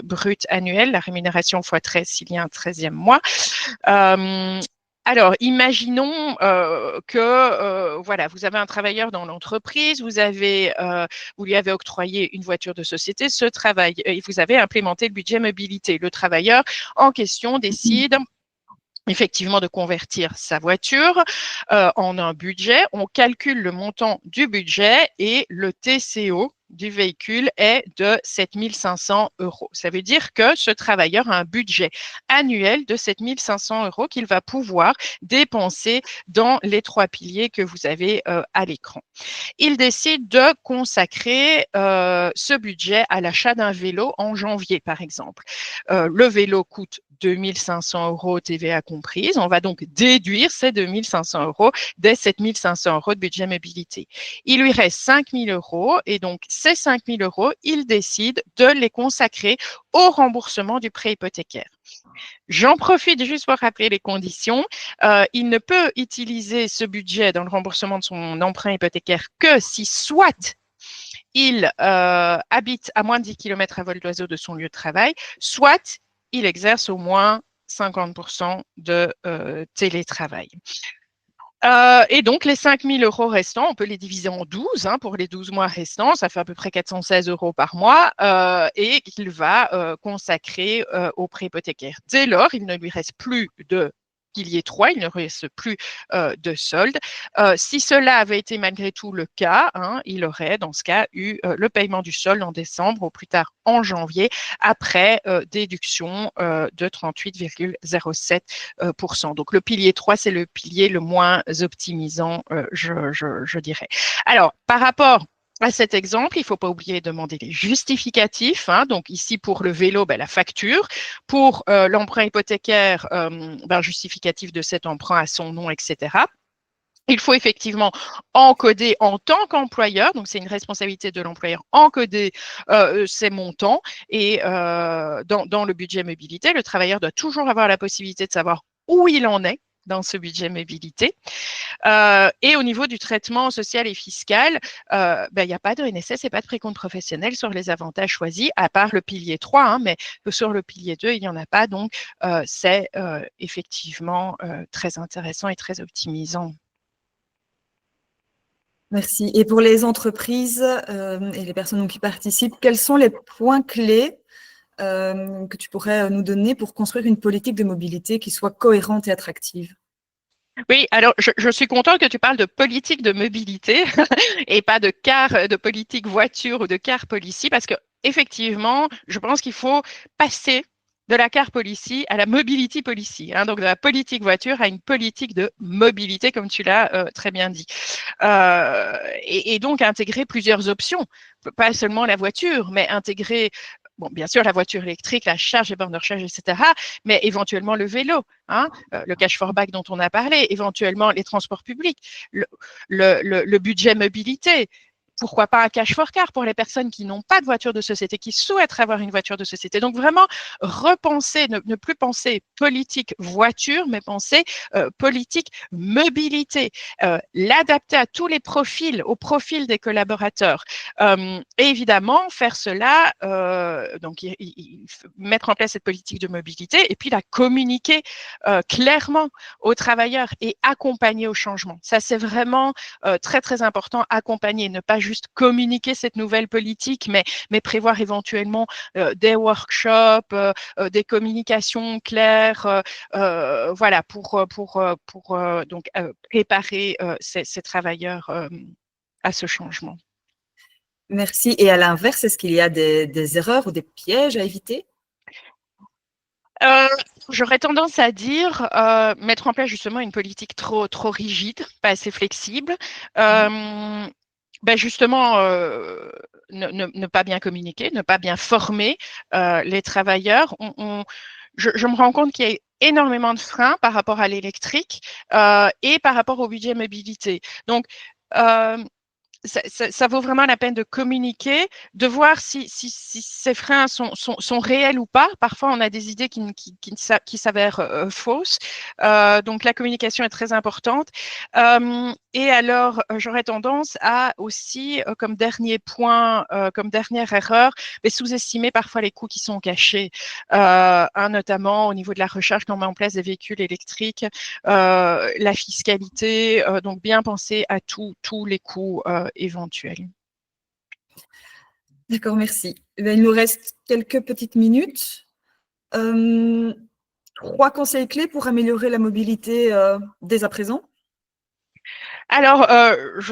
brute annuelle, la rémunération x 13 s'il y a un 13e mois. Alors, imaginons que voilà, vous avez un travailleur dans l'entreprise, vous lui avez octroyé une voiture de société, et vous avez implémenté le budget mobilité. Le travailleur en question décide effectivement de convertir sa voiture en un budget. On calcule le montant du budget et le TCO du véhicule est de 7 500 euros. Ça veut dire que ce travailleur a un budget annuel de 7 500 euros qu'il va pouvoir dépenser dans les 3 piliers que vous avez à l'écran. Il décide de consacrer ce budget à l'achat d'un vélo en janvier, par exemple. Le vélo coûte 2 500 euros TVA comprise. On va donc déduire ces 2 500 euros des 7 500 euros de budget mobilité. Il lui reste 5 000 euros et donc ces 5 000 euros, il décide de les consacrer au remboursement du prêt hypothécaire. J'en profite juste pour rappeler les conditions. Il ne peut utiliser ce budget dans le remboursement de son emprunt hypothécaire que si soit il habite à moins de 10 km à vol d'oiseau de son lieu de travail, soit il exerce au moins 50% de télétravail. Et donc, les 5 000 euros restants, on peut les diviser en 12 pour les 12 mois restants. Ça fait à peu près 416 euros par mois et qu'il va consacrer au prêt hypothécaire. Dès lors, il ne lui reste plus de pilier 3, il ne reste plus de solde. Si cela avait été malgré tout le cas, il aurait dans ce cas eu le paiement du solde en décembre, au plus tard en janvier, après déduction de 38,07%. Donc le pilier 3, c'est le pilier le moins optimisant, je dirais. Alors, par rapport à cet exemple, il ne faut pas oublier de demander les justificatifs. Donc ici, pour le vélo, la facture. Pour l'emprunt hypothécaire, justificatif de cet emprunt à son nom, etc. Il faut effectivement encoder en tant qu'employeur, donc c'est une responsabilité de l'employeur, encoder ces montants. Et dans le budget mobilité, le travailleur doit toujours avoir la possibilité de savoir où il en est dans ce budget mobilité. Et au niveau du traitement social et fiscal, il n'y a pas de NSS et pas de précompte professionnel sur les avantages choisis, à part le pilier 3, mais sur le pilier 2, il n'y en a pas. Donc, c'est effectivement très intéressant et très optimisant. Merci. Et pour les entreprises et les personnes qui participent, quels sont les points clés que tu pourrais nous donner pour construire une politique de mobilité qui soit cohérente et attractive? Oui, alors je suis contente que tu parles de politique de mobilité et pas de politique voiture ou de car policy, parce que effectivement, je pense qu'il faut passer de la car policy à la mobility policy, donc de la politique voiture à une politique de mobilité, comme tu l'as très bien dit. Et donc intégrer plusieurs options, pas seulement la voiture, mais intégrer bien sûr, la voiture électrique, la charge, les bornes de recharge, etc., mais éventuellement le vélo, le cash for back dont on a parlé, éventuellement les transports publics, le budget mobilité. Pourquoi pas un cash for car pour les personnes qui n'ont pas de voiture de société, qui souhaitent avoir une voiture de société. Donc vraiment repenser, ne plus penser politique voiture, mais penser politique mobilité, l'adapter à tous les profils, au profil des collaborateurs. Et évidemment, faire cela, donc mettre en place cette politique de mobilité et puis la communiquer clairement aux travailleurs et accompagner au changement. Ça, c'est vraiment très, très important, accompagner, ne pas juste communiquer cette nouvelle politique, mais prévoir éventuellement des workshops, des communications claires, voilà, pour donc préparer ces travailleurs à ce changement. Merci. Et à l'inverse, est-ce qu'il y a des erreurs ou des pièges à éviter? J'aurais tendance à dire mettre en place justement une politique trop rigide, pas assez flexible. Justement, ne pas bien communiquer, ne pas bien former les travailleurs. Je me rends compte qu'il y a énormément de freins par rapport à l'électrique et par rapport au budget mobilité. Donc, ça vaut vraiment la peine de communiquer, de voir si ces freins sont réels ou pas. Parfois, on a des idées qui s'avèrent fausses. Donc, la communication est très importante. Et alors, j'aurais tendance à aussi, comme dernier point, comme dernière erreur, mais sous-estimer parfois les coûts qui sont cachés, notamment au niveau de la recherche quand on met en place des véhicules électriques, la fiscalité, donc bien penser à tous les coûts éventuels. D'accord, merci. Il nous reste quelques petites minutes. 3 conseils clés pour améliorer la mobilité dès à présent. Alors,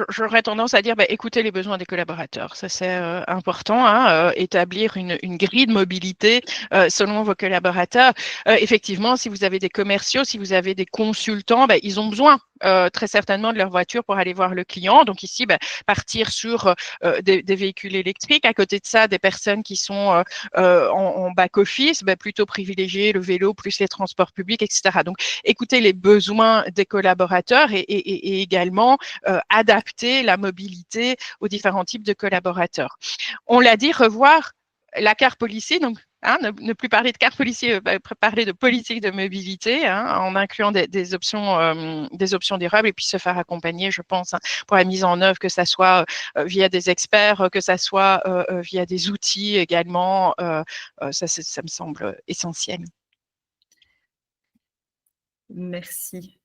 j'aurais tendance à dire, écoutez les besoins des collaborateurs. Ça, c'est important, hein, établir une grille de mobilité selon vos collaborateurs. Effectivement, si vous avez des commerciaux, si vous avez des consultants, ils ont besoin très certainement de leur voiture pour aller voir le client. Donc ici, partir sur des véhicules électriques. À côté de ça, des personnes qui sont en back-office, plutôt privilégier le vélo plus les transports publics, etc. Donc, écouter les besoins des collaborateurs et également adapter la mobilité aux différents types de collaborateurs. On l'a dit, revoir la carte policy, donc ne plus parler de carte policier, parler de politique de mobilité, en incluant des options durables et puis se faire accompagner, je pense, pour la mise en œuvre, que ça soit via des experts, que ça soit via des outils également. Ça me semble essentiel. Merci.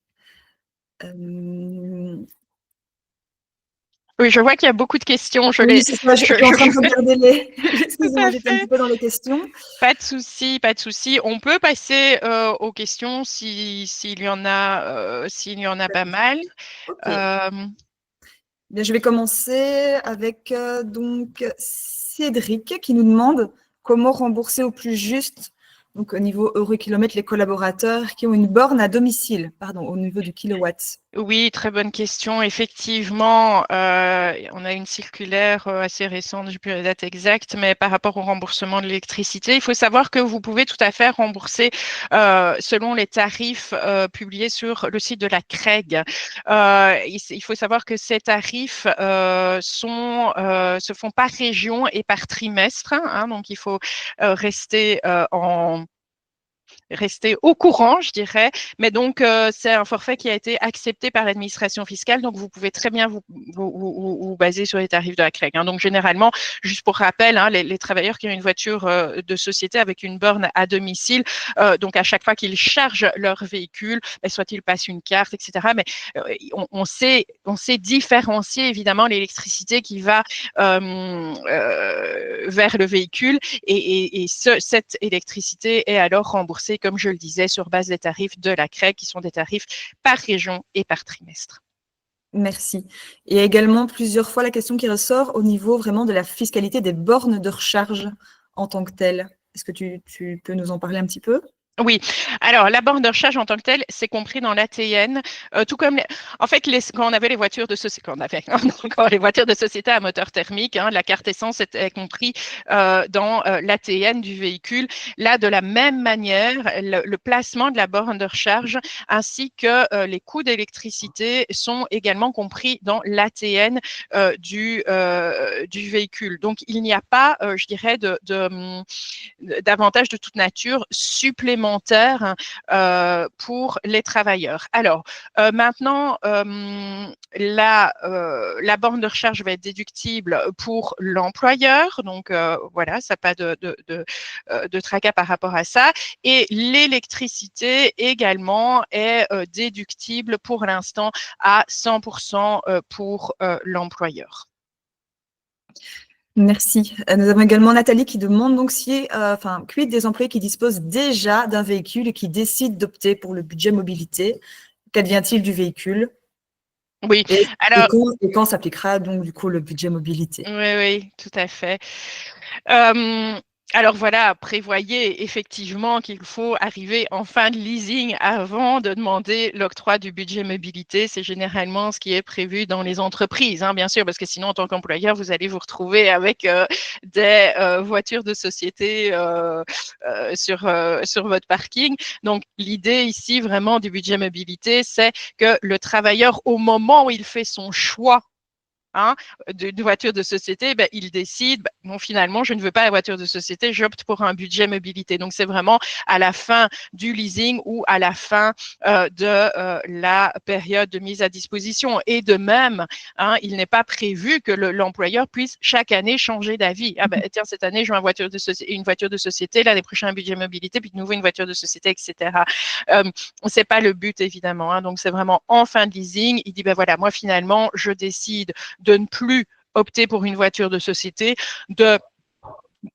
Oui, je vois qu'il y a beaucoup de questions. Oui, c'est ça, je suis en train de regarder les… Excusez-moi, j'étais un petit peu dans les questions. Pas de souci, pas de souci. On peut passer aux questions s'il y en a pas mal. Okay. Bien, je vais commencer avec donc Cédric qui nous demande comment rembourser au plus juste, donc au niveau euro-kilomètre, les collaborateurs qui ont une borne à domicile, pardon, au niveau du kilowatt. Oui, très bonne question. Effectivement, on a une circulaire assez récente, je n'ai plus la date exacte, mais par rapport au remboursement de l'électricité, il faut savoir que vous pouvez tout à fait rembourser selon les tarifs publiés sur le site de la CREG. Il faut savoir que ces tarifs se font par région et par trimestre, donc il faut rester au courant, je dirais. Mais donc, c'est un forfait qui a été accepté par l'administration fiscale. Donc, vous pouvez très bien vous baser sur les tarifs de la CREG. Donc, généralement, juste pour rappel, les travailleurs qui ont une voiture de société avec une borne à domicile, donc à chaque fois qu'ils chargent leur véhicule, soit ils passent une carte, etc. Mais on sait différencier évidemment l'électricité qui va vers le véhicule et cette électricité est alors remboursée, comme je le disais, sur base des tarifs de la CREG, qui sont des tarifs par région et par trimestre. Merci. Et également plusieurs fois la question qui ressort au niveau vraiment de la fiscalité des bornes de recharge en tant que telles. Est-ce que tu peux nous en parler un petit peu ? Oui, alors la borne de recharge en tant que telle, c'est compris dans l'ATN, tout comme en fait quand on avait les voitures de société, quand les voitures de société à moteur thermique, la carte essence était compris dans l'ATN du véhicule. Là, de la même manière, le placement de la borne de recharge ainsi que les coûts d'électricité sont également compris dans l'ATN du véhicule. Donc, il n'y a pas, je dirais, d'avantages de toute nature supplémentaires pour les travailleurs. Alors, maintenant, la borne de recharge va être déductible pour l'employeur. Donc, voilà, ça n'a pas de tracas par rapport à ça. Et l'électricité également est déductible pour l'instant à 100% pour l'employeur. Merci. Nous avons également Nathalie qui demande donc quid des employés qui disposent déjà d'un véhicule et qui décident d'opter pour le budget mobilité. Qu'advient-il du véhicule ? Oui. Et quand s'appliquera donc du coup le budget mobilité ? Oui, tout à fait. Alors voilà, prévoyez effectivement qu'il faut arriver en fin de leasing avant de demander l'octroi du budget mobilité. C'est généralement ce qui est prévu dans les entreprises, bien sûr, parce que sinon, en tant qu'employeur, vous allez vous retrouver avec des voitures de société sur votre parking. Donc, l'idée ici vraiment du budget mobilité, c'est que le travailleur, au moment où il fait son choix d'une voiture de société, il décide, non, finalement, je ne veux pas la voiture de société, j'opte pour un budget mobilité. Donc, c'est vraiment à la fin du leasing ou à la fin de la période de mise à disposition. Et de même, il n'est pas prévu que l'employeur puisse chaque année changer d'avis. Tiens, cette année, je veux une voiture de société, l'année prochaine, un budget mobilité, puis de nouveau une voiture de société, etc. C'est pas le but, évidemment. Donc, c'est vraiment en fin de leasing, il dit, voilà, moi, finalement, je décide de ne plus opter pour une voiture de société, de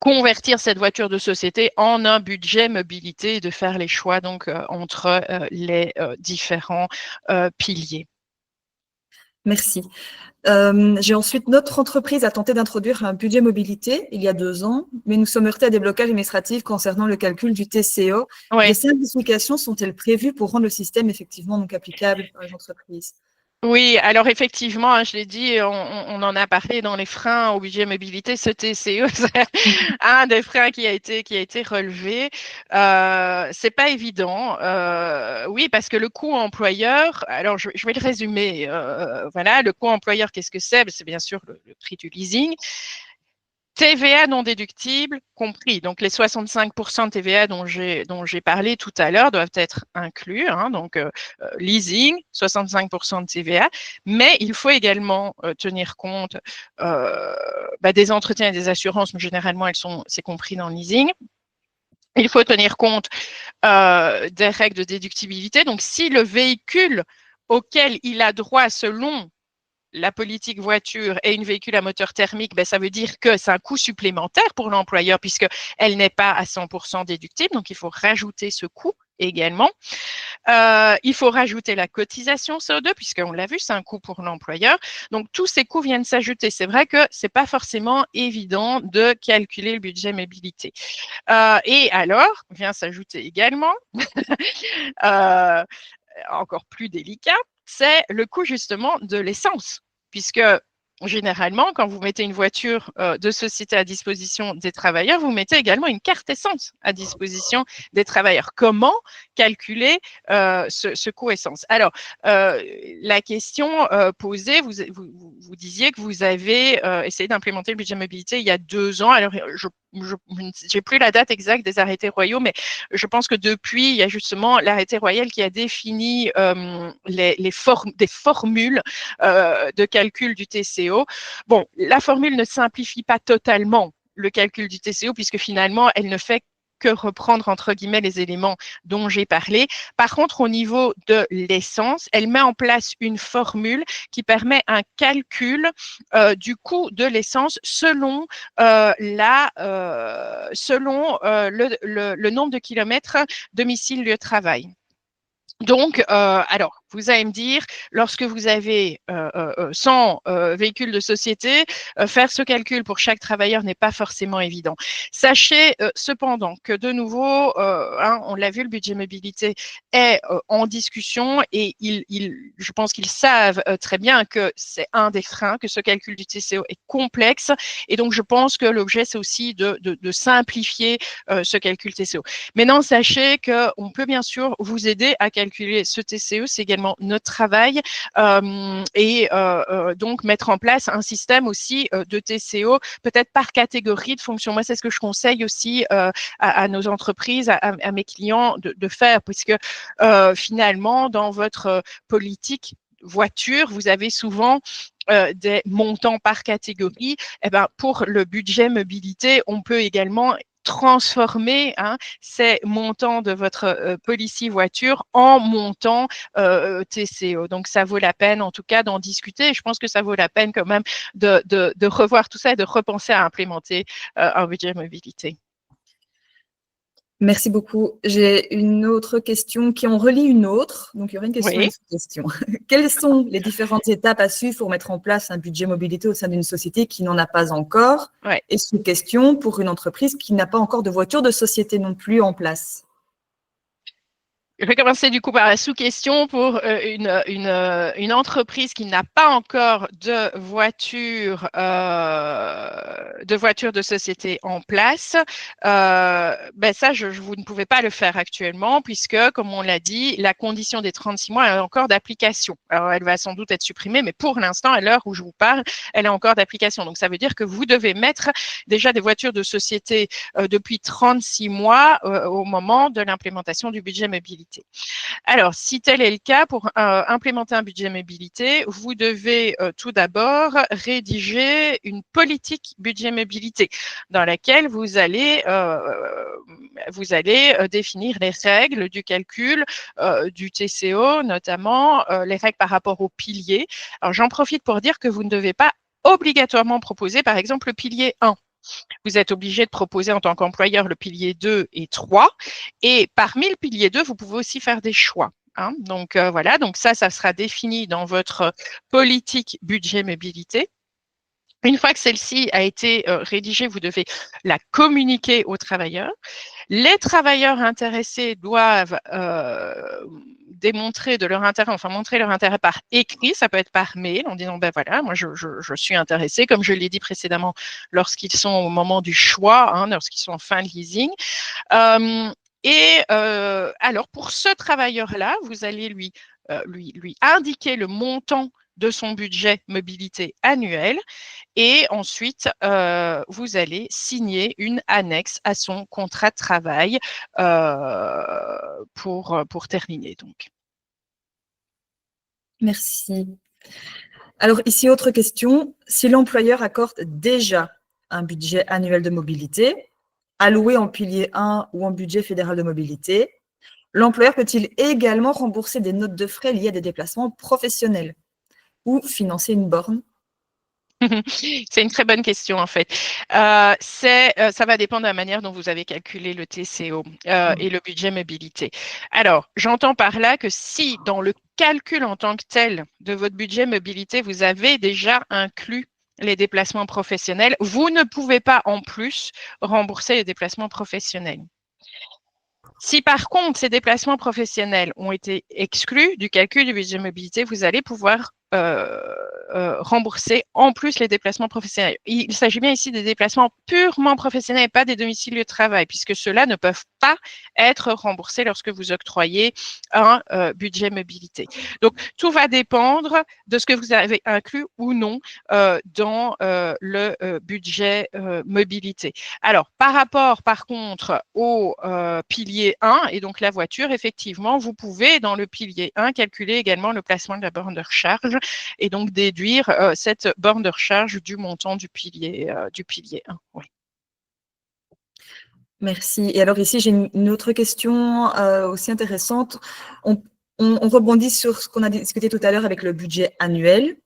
convertir cette voiture de société en un budget mobilité et de faire les choix donc entre les différents piliers. Merci. J'ai ensuite, notre entreprise a tenté d'introduire un budget mobilité il y a 2 ans, mais nous sommes heurtés à des blocages administratifs concernant le calcul du TCO. Ouais. Les simplifications sont-elles prévues pour rendre le système effectivement donc applicable aux entreprises? Oui, alors effectivement, je l'ai dit, on en a parlé dans les freins au budget mobilité, ce TCE, c'est un des freins qui a été relevé. C'est pas évident, oui, parce que le coût employeur, alors je vais le résumer, voilà, le coût employeur, qu'est-ce que c'est? C'est bien sûr le prix du leasing. TVA non déductible compris. Donc, les 65% de TVA dont j'ai parlé tout à l'heure doivent être inclus. Donc, leasing, 65% de TVA. Mais il faut également tenir compte des entretiens et des assurances, mais généralement, c'est compris dans le leasing. Il faut tenir compte des règles de déductibilité. Donc, si le véhicule auquel il a droit selon la politique voiture et une véhicule à moteur thermique, ça veut dire que c'est un coût supplémentaire pour l'employeur puisqu'elle n'est pas à 100% déductible. Donc, il faut rajouter ce coût également. Il faut rajouter la cotisation CO2 puisqu'on l'a vu, c'est un coût pour l'employeur. Donc, tous ces coûts viennent s'ajouter. C'est vrai que ce n'est pas forcément évident de calculer le budget mobilité. Et alors, vient s'ajouter également, encore plus délicat, c'est le coût justement de l'essence. Puisque généralement, quand vous mettez une voiture de société à disposition des travailleurs, vous mettez également une carte essence à disposition des travailleurs. Comment calculer ce coût essence? Alors, la question posée, vous disiez que vous avez essayé d'implémenter le budget mobilité il y a 2 ans. Alors, je n'ai plus la date exacte des arrêtés royaux, mais je pense que depuis, il y a justement l'arrêté royal qui a défini des formules de calcul du TCO. Bon, la formule ne simplifie pas totalement le calcul du TCO puisque finalement, elle ne fait que reprendre entre guillemets les éléments dont j'ai parlé. Par contre, au niveau de l'essence, elle met en place une formule qui permet un calcul du coût de l'essence selon le nombre de kilomètres domicile-lieu de travail. Donc, alors, vous allez me dire, lorsque vous avez 100 véhicules de société, faire ce calcul pour chaque travailleur n'est pas forcément évident. Sachez cependant que de nouveau, on l'a vu, le budget mobilité est en discussion et je pense qu'ils savent très bien que c'est un des freins, que ce calcul du TCO est complexe. Et donc, je pense que l'objet, c'est aussi de simplifier ce calcul TCO. Maintenant, sachez qu'on peut bien sûr vous aider à calculer ce TCE, c'est également notre travail et donc mettre en place un système aussi de TCO, peut-être par catégorie de fonctions. Moi, c'est ce que je conseille aussi à nos entreprises, à mes clients de faire, puisque finalement, dans votre politique voiture, vous avez souvent des montants par catégorie. Eh ben, pour le budget mobilité, on peut également transformer ces montants de votre policy voiture en montant TCO. Donc, ça vaut la peine, en tout cas, d'en discuter. Je pense que ça vaut la peine quand même de revoir tout ça et de repenser à implémenter un budget mobilité. Merci beaucoup. J'ai une autre question qui en relie une autre. Donc, il y aura une question et une sous-question. Quelles sont les différentes étapes à suivre pour mettre en place un budget mobilité au sein d'une société qui n'en a pas encore? Et sous-question pour une entreprise qui n'a pas encore de voiture de société non plus en place. Je vais commencer du coup par la sous-question pour une entreprise qui n'a pas encore de voiture de société en place. Ben ça, vous ne pouvez pas le faire actuellement puisque, comme on l'a dit, la condition des 36 mois est encore d'application. Alors, elle va sans doute être supprimée, mais pour l'instant, à l'heure où je vous parle, elle est encore d'application. Donc, ça veut dire que vous devez mettre déjà des voitures de société depuis 36 mois au moment de l'implémentation du budget mobilité. Alors, si tel est le cas, pour implémenter un budget mobilité, vous devez tout d'abord rédiger une politique budget mobilité dans laquelle vous allez définir les règles du calcul du TCO, notamment les règles par rapport au pilier. Alors, j'en profite pour dire que vous ne devez pas obligatoirement proposer, par exemple, le pilier 1. Vous êtes obligé de proposer en tant qu'employeur le pilier 2 et 3. Et parmi le pilier 2, vous pouvez aussi faire des choix. Hein. Donc, voilà, donc ça sera défini dans votre politique budget mobilité. Une fois que celle-ci a été rédigée, vous devez la communiquer aux travailleurs. Les travailleurs intéressés doivent démontrer de leur intérêt, enfin montrer leur intérêt par écrit, ça peut être par mail, en disant ben voilà, moi je suis intéressé, comme je l'ai dit précédemment, lorsqu'ils sont au moment du choix, hein, lorsqu'ils sont en fin de leasing. Alors pour ce travailleur-là, vous allez lui indiquer le montant de son budget mobilité annuel et ensuite, vous allez signer une annexe à son contrat de travail pour terminer. Donc. Merci. Alors ici, autre question. Si l'employeur accorde déjà un budget annuel de mobilité, alloué en pilier 1 ou en budget fédéral de mobilité, l'employeur peut-il également rembourser des notes de frais liées à des déplacements professionnels ou financer une borne? C'est une très bonne question en fait. Ça va dépendre de la manière dont vous avez calculé le TCO et le budget mobilité. Alors, j'entends par là que si dans le calcul en tant que tel de votre budget mobilité, vous avez déjà inclus les déplacements professionnels, vous ne pouvez pas en plus rembourser les déplacements professionnels. Si par contre ces déplacements professionnels ont été exclus du calcul du budget mobilité, vous allez pouvoir rembourser en plus les déplacements professionnels. Il s'agit bien ici des déplacements purement professionnels et pas des domiciles de travail, puisque ceux-là ne peuvent pas être remboursés lorsque vous octroyez un budget mobilité. Donc, tout va dépendre de ce que vous avez inclus ou non dans le budget mobilité. Alors, par rapport, par contre, au pilier 1, et donc la voiture, effectivement, vous pouvez, dans le pilier 1, calculer également le placement de la borne de recharge et donc déduire cette borne de recharge du montant du pilier 1. Oui. Merci. Et alors ici, j'ai une autre question aussi intéressante. On rebondit sur ce qu'on a discuté tout à l'heure avec le budget annuel.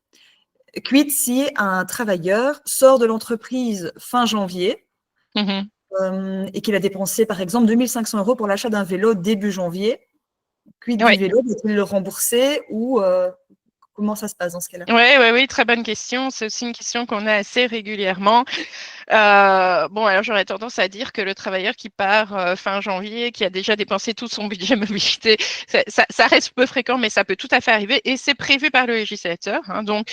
Quid si un travailleur sort de l'entreprise fin janvier et qu'il a dépensé, par exemple, 2 500 € pour l'achat d'un vélo début janvier? Quid du vélo? Doit-il le rembourser ou comment ça se passe dans ce cas-là? Oui, très bonne question. C'est aussi une question qu'on a assez régulièrement. Bon, alors j'aurais tendance à dire que le travailleur qui part fin janvier, qui a déjà dépensé tout son budget mobilité, ça reste peu fréquent, mais ça peut tout à fait arriver et c'est prévu par le législateur. Hein, donc,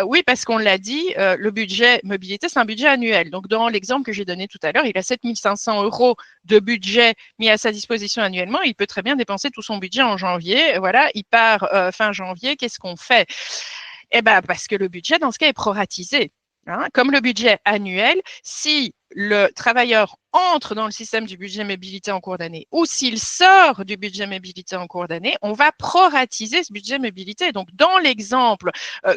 oui, parce qu'on l'a dit, le budget mobilité, c'est un budget annuel. Donc, dans l'exemple que j'ai donné tout à l'heure, il a 7 500 € de budget mis à sa disposition annuellement. Il peut très bien dépenser tout son budget en janvier. Voilà, il part fin janvier. Qu'est-ce qu'on fait? Eh bien, parce que le budget, dans ce cas, est proratisé. Hein, comme le budget annuel, si le travailleur entre dans le système du budget mobilité en cours d'année ou s'il sort du budget mobilité en cours d'année, on va proratiser ce budget mobilité. Donc, dans l'exemple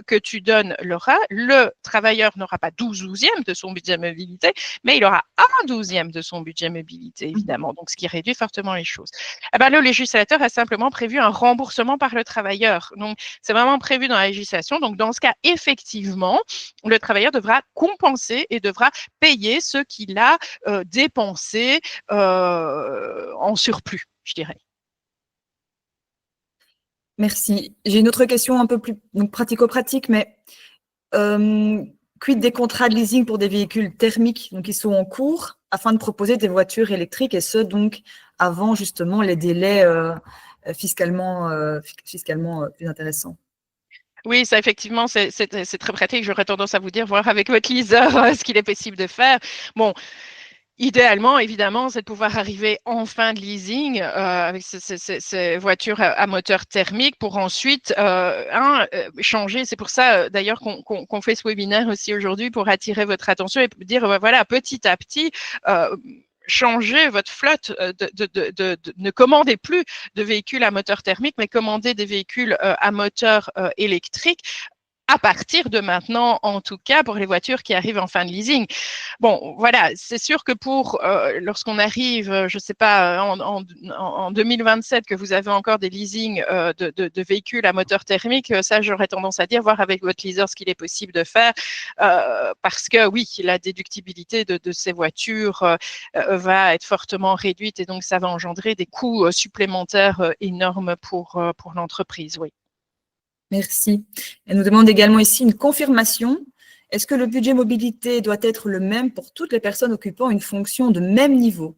que tu donnes, Laura, le travailleur n'aura pas 12/12e de son budget mobilité, mais il aura 1/12e de son budget mobilité, évidemment, donc ce qui réduit fortement les choses. Eh ben, le législateur a simplement prévu un remboursement par le travailleur. Donc, c'est vraiment prévu dans la législation. Donc, dans ce cas, effectivement, le travailleur devra compenser et devra payer ce qu'il a dépensé en surplus, je dirais. Merci. J'ai une autre question un peu plus pratico-pratique, mais quid des contrats de leasing pour des véhicules thermiques qui sont en cours afin de proposer des voitures électriques et ce, donc, avant justement les délais fiscalement plus intéressant. Oui, ça effectivement, c'est très pratique. J'aurais tendance à vous dire, voir avec votre liseur ce qu'il est possible de faire. Bon, idéalement, évidemment, c'est de pouvoir arriver en fin de leasing avec ces voitures à moteur thermique pour ensuite changer. C'est pour ça, d'ailleurs, qu'on fait ce webinaire aussi aujourd'hui pour attirer votre attention et dire, voilà, petit à petit, changer votre flotte, ne commandez plus de véhicules à moteur thermique, mais commandez des véhicules à moteur électrique à partir de maintenant, en tout cas, pour les voitures qui arrivent en fin de leasing. Bon, voilà, c'est sûr que pour lorsqu'on arrive, je ne sais pas, en 2027, que vous avez encore des leasings de véhicules à moteur thermique, ça, j'aurais tendance à dire, voir avec votre leaser ce qu'il est possible de faire, parce que oui, la déductibilité de ces voitures va être fortement réduite et donc ça va engendrer des coûts supplémentaires énormes pour l'entreprise, oui. Merci. Elle nous demande également ici une confirmation. Est-ce que le budget mobilité doit être le même pour toutes les personnes occupant une fonction de même niveau,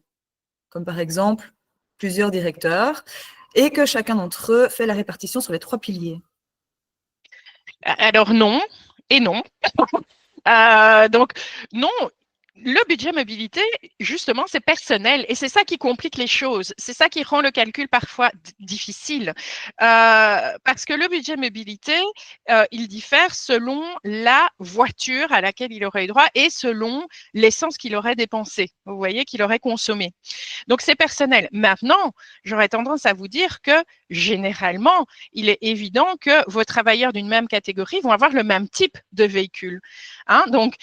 comme par exemple plusieurs directeurs, et que chacun d'entre eux fait la répartition sur les 3 piliers? Alors non et non. Donc non, le budget mobilité, justement, c'est personnel et c'est ça qui complique les choses. C'est ça qui rend le calcul parfois difficile. Parce que le budget mobilité, il diffère selon la voiture à laquelle il aurait eu droit et selon l'essence qu'il aurait dépensée, vous voyez, qu'il aurait consommé. Donc, c'est personnel. Maintenant, j'aurais tendance à vous dire que généralement, il est évident que vos travailleurs d'une même catégorie vont avoir le même type de véhicule. Hein? Donc,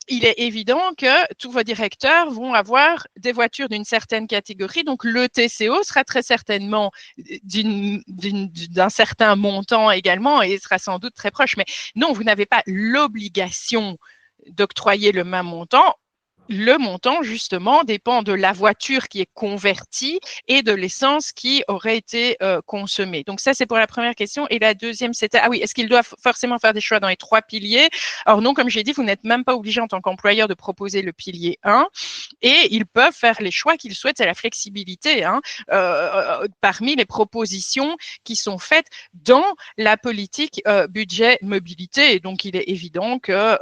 il est évident que tous vos directeurs vont avoir des voitures d'une certaine catégorie. Donc, le TCO sera très certainement d'un certain montant également et sera sans doute très proche. Mais non, vous n'avez pas l'obligation d'octroyer le même montant. Le montant, justement, dépend de la voiture qui est convertie et de l'essence qui aurait été consommée. Donc, ça, c'est pour la première question. Et la deuxième, c'était, ah oui, est-ce qu'ils doivent forcément faire des choix dans les 3 piliers? Alors non, comme j'ai dit, vous n'êtes même pas obligé en tant qu'employeur de proposer le pilier 1 et ils peuvent faire les choix qu'ils souhaitent. C'est la flexibilité parmi les propositions qui sont faites dans la politique budget mobilité. Et donc, il est évident que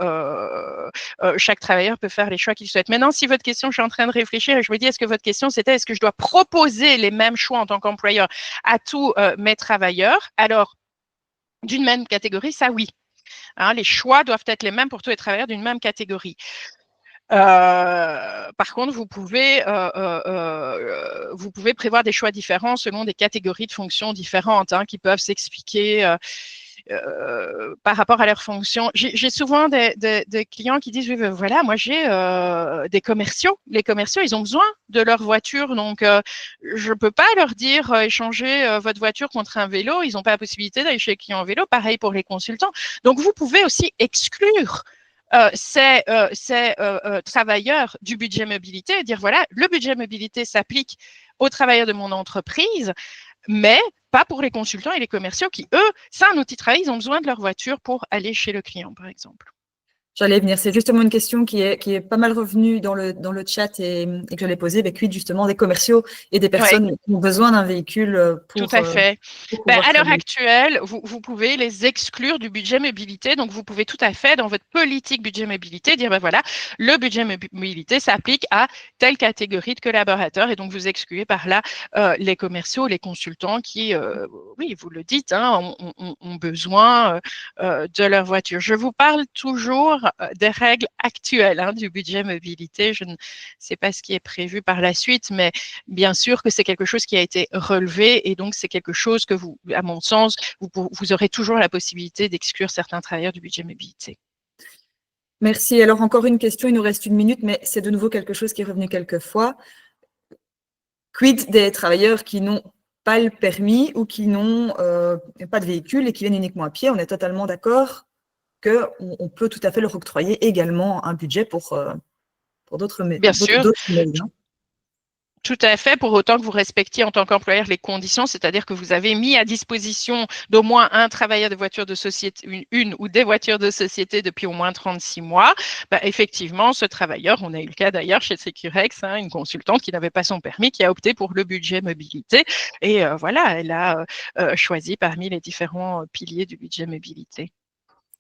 chaque travailleur peut faire les choix qu'il souhaite. Maintenant, si votre question, je suis en train de réfléchir et je me dis, est-ce que votre question, c'était est-ce que je dois proposer les mêmes choix en tant qu'employeur à tous mes travailleurs? Alors, d'une même catégorie, ça oui. Hein, les choix doivent être les mêmes pour tous les travailleurs d'une même catégorie. Par contre, vous pouvez prévoir des choix différents selon des catégories de fonctions différentes qui peuvent s'expliquer par rapport à leur fonction. J'ai souvent des clients qui disent, oui, ben voilà, moi j'ai des commerciaux. Les commerciaux, ils ont besoin de leur voiture, donc je ne peux pas leur dire échanger votre voiture contre un vélo. Ils n'ont pas la possibilité d'aller chez les clients en vélo. Pareil pour les consultants. Donc, vous pouvez aussi exclure ces travailleurs du budget mobilité et dire, voilà, le budget mobilité s'applique aux travailleurs de mon entreprise, mais pas pour les consultants et les commerciaux qui, eux, c'est un outil de travail, ils ont besoin de leur voiture pour aller chez le client, par exemple. J'allais venir, c'est justement une question qui est pas mal revenue dans le chat et que j'allais poser, avec justement des commerciaux et des personnes qui ont besoin d'un véhicule pour. Tout à fait. À l'heure actuelle, vous pouvez les exclure du budget mobilité. Donc, vous pouvez tout à fait, dans votre politique budget mobilité, dire, ben voilà, le budget mobilité s'applique à telle catégorie de collaborateurs. Et donc, vous excluez par là les commerciaux, les consultants qui, oui, vous le dites, ont besoin de leur voiture. Je vous parle toujours des règles actuelles du budget mobilité. Je ne sais pas ce qui est prévu par la suite, mais bien sûr que c'est quelque chose qui a été relevé et donc c'est quelque chose que vous, à mon sens, vous aurez toujours la possibilité d'exclure certains travailleurs du budget mobilité. Merci. Alors encore une question, il nous reste 1 minute, mais c'est de nouveau quelque chose qui est revenu quelques fois. Quid des travailleurs qui n'ont pas le permis ou qui n'ont pas de véhicule et qui viennent uniquement à pied? On est totalement d'accord qu'on peut tout à fait leur octroyer également un budget pour d'autres Bien sûr. modes. Tout à fait, pour autant que vous respectiez en tant qu'employeur les conditions, c'est-à-dire que vous avez mis à disposition d'au moins un travailleur de voiture de société, une ou des voitures de société depuis au moins 36 mois. Bah, effectivement, ce travailleur, on a eu le cas d'ailleurs chez Securex, hein, une consultante qui n'avait pas son permis, qui a opté pour le budget mobilité. Et voilà, elle a choisi parmi les différents piliers du budget mobilité.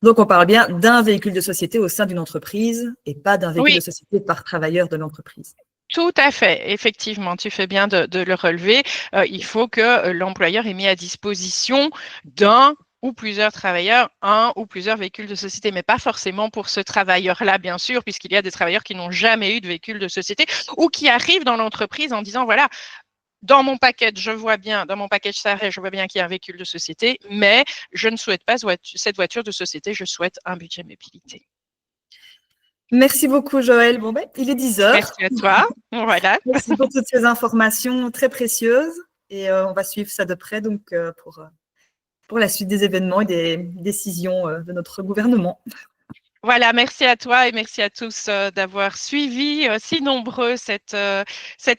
Donc, on parle bien d'un véhicule de société au sein d'une entreprise et pas d'un véhicule de Oui, société par travailleur de l'entreprise. tout à fait, effectivement, tu fais bien de le relever. Il faut que l'employeur ait mis à disposition d'un ou plusieurs travailleurs, un ou plusieurs véhicules de société, mais pas forcément pour ce travailleur-là, bien sûr, puisqu'il y a des travailleurs qui n'ont jamais eu de véhicule de société ou qui arrivent dans l'entreprise en disant, voilà, dans mon package, je vois bien, dans mon package salarié, je vois bien qu'il y a un véhicule de société, mais je ne souhaite pas cette voiture de société, je souhaite un budget mobilité. Merci beaucoup, Joël. Bon, ben, il est 10 heures. Merci à toi. Voilà. Merci pour toutes ces informations très précieuses. Et on va suivre ça de près donc, pour la suite des événements et des décisions de notre gouvernement. Voilà, merci à toi et merci à tous d'avoir suivi si nombreux cette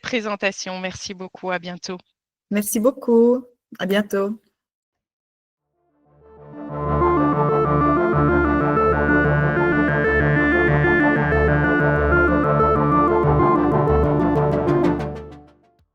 présentation. Merci beaucoup. À bientôt. Merci beaucoup. À bientôt.